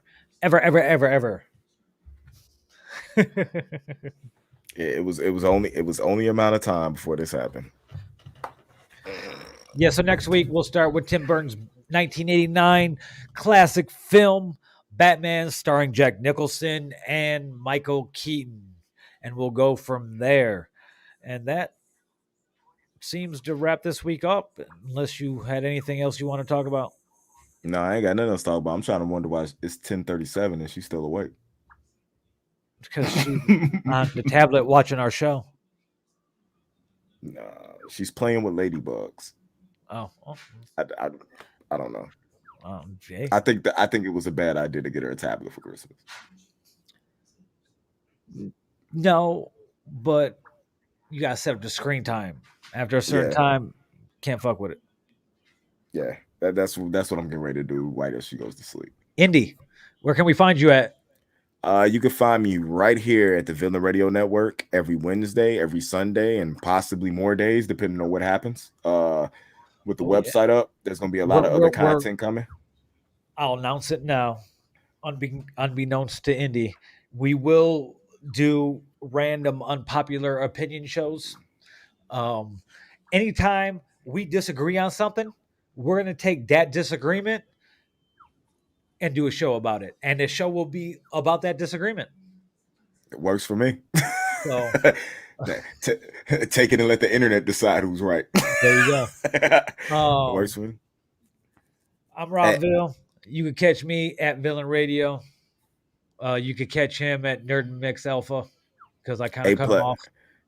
It was only amount of time before this happened. Yeah, so next week we'll start with Tim Burton's 1989 classic film Batman, starring Jack Nicholson and Michael Keaton, and we'll go from there. And that seems to wrap this week up, unless you had anything else you want to talk about. No, I ain't got nothing else to talk about. I'm trying to wonder why it's 10:37 and she's still awake. Because she's on the tablet watching our show. No, she's playing with ladybugs. Oh, I don't know. Jay. I think it was a bad idea to get her a tablet for Christmas. No, but you gotta set up the screen time. After a certain time, can't fuck with it. Yeah, that's what I'm getting ready to do right as she goes to sleep. Indy, where can we find you at? You can find me right here at the Villain Radio Network every Wednesday, every Sunday, and possibly more days, depending on what happens. With the website up, there's going to be a lot of other content coming. I'll announce it now. Unbeknownst to Indy, we will do random unpopular opinion shows. Anytime we disagree on something, we're going to take that disagreement and do a show about it. And the show will be about that disagreement. It works for me. So Take it and let the internet decide who's right. there you go. It works for me. I'm Rob Vill. You can catch me at Villain Radio. You could catch him at NerdMix Alpha because I kind of A cut him plus, off.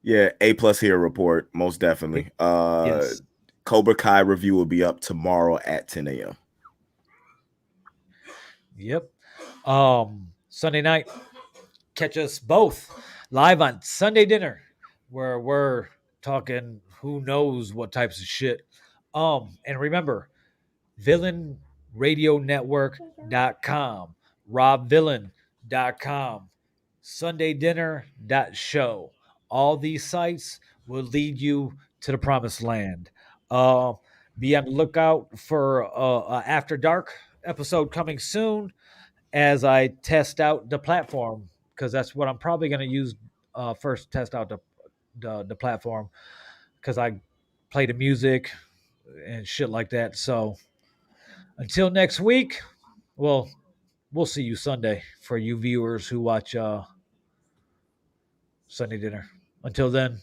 yeah, A+ here report, most definitely. Yes. Cobra Kai review will be up tomorrow at 10 a.m. Yep. Sunday night, catch us both live on Sunday Dinner, where we're talking who knows what types of shit. And remember, villainradionetwork.com, robvillain.com, sundaydinner.show. All these sites will lead you to the promised land. Be on the lookout for After Dark episode coming soon as I test out the platform, because that's what I'm probably going to use first. Test out the platform because I play the music and shit like that. So until next week, well, we'll see you Sunday for you viewers who watch Sunday Dinner. Until then,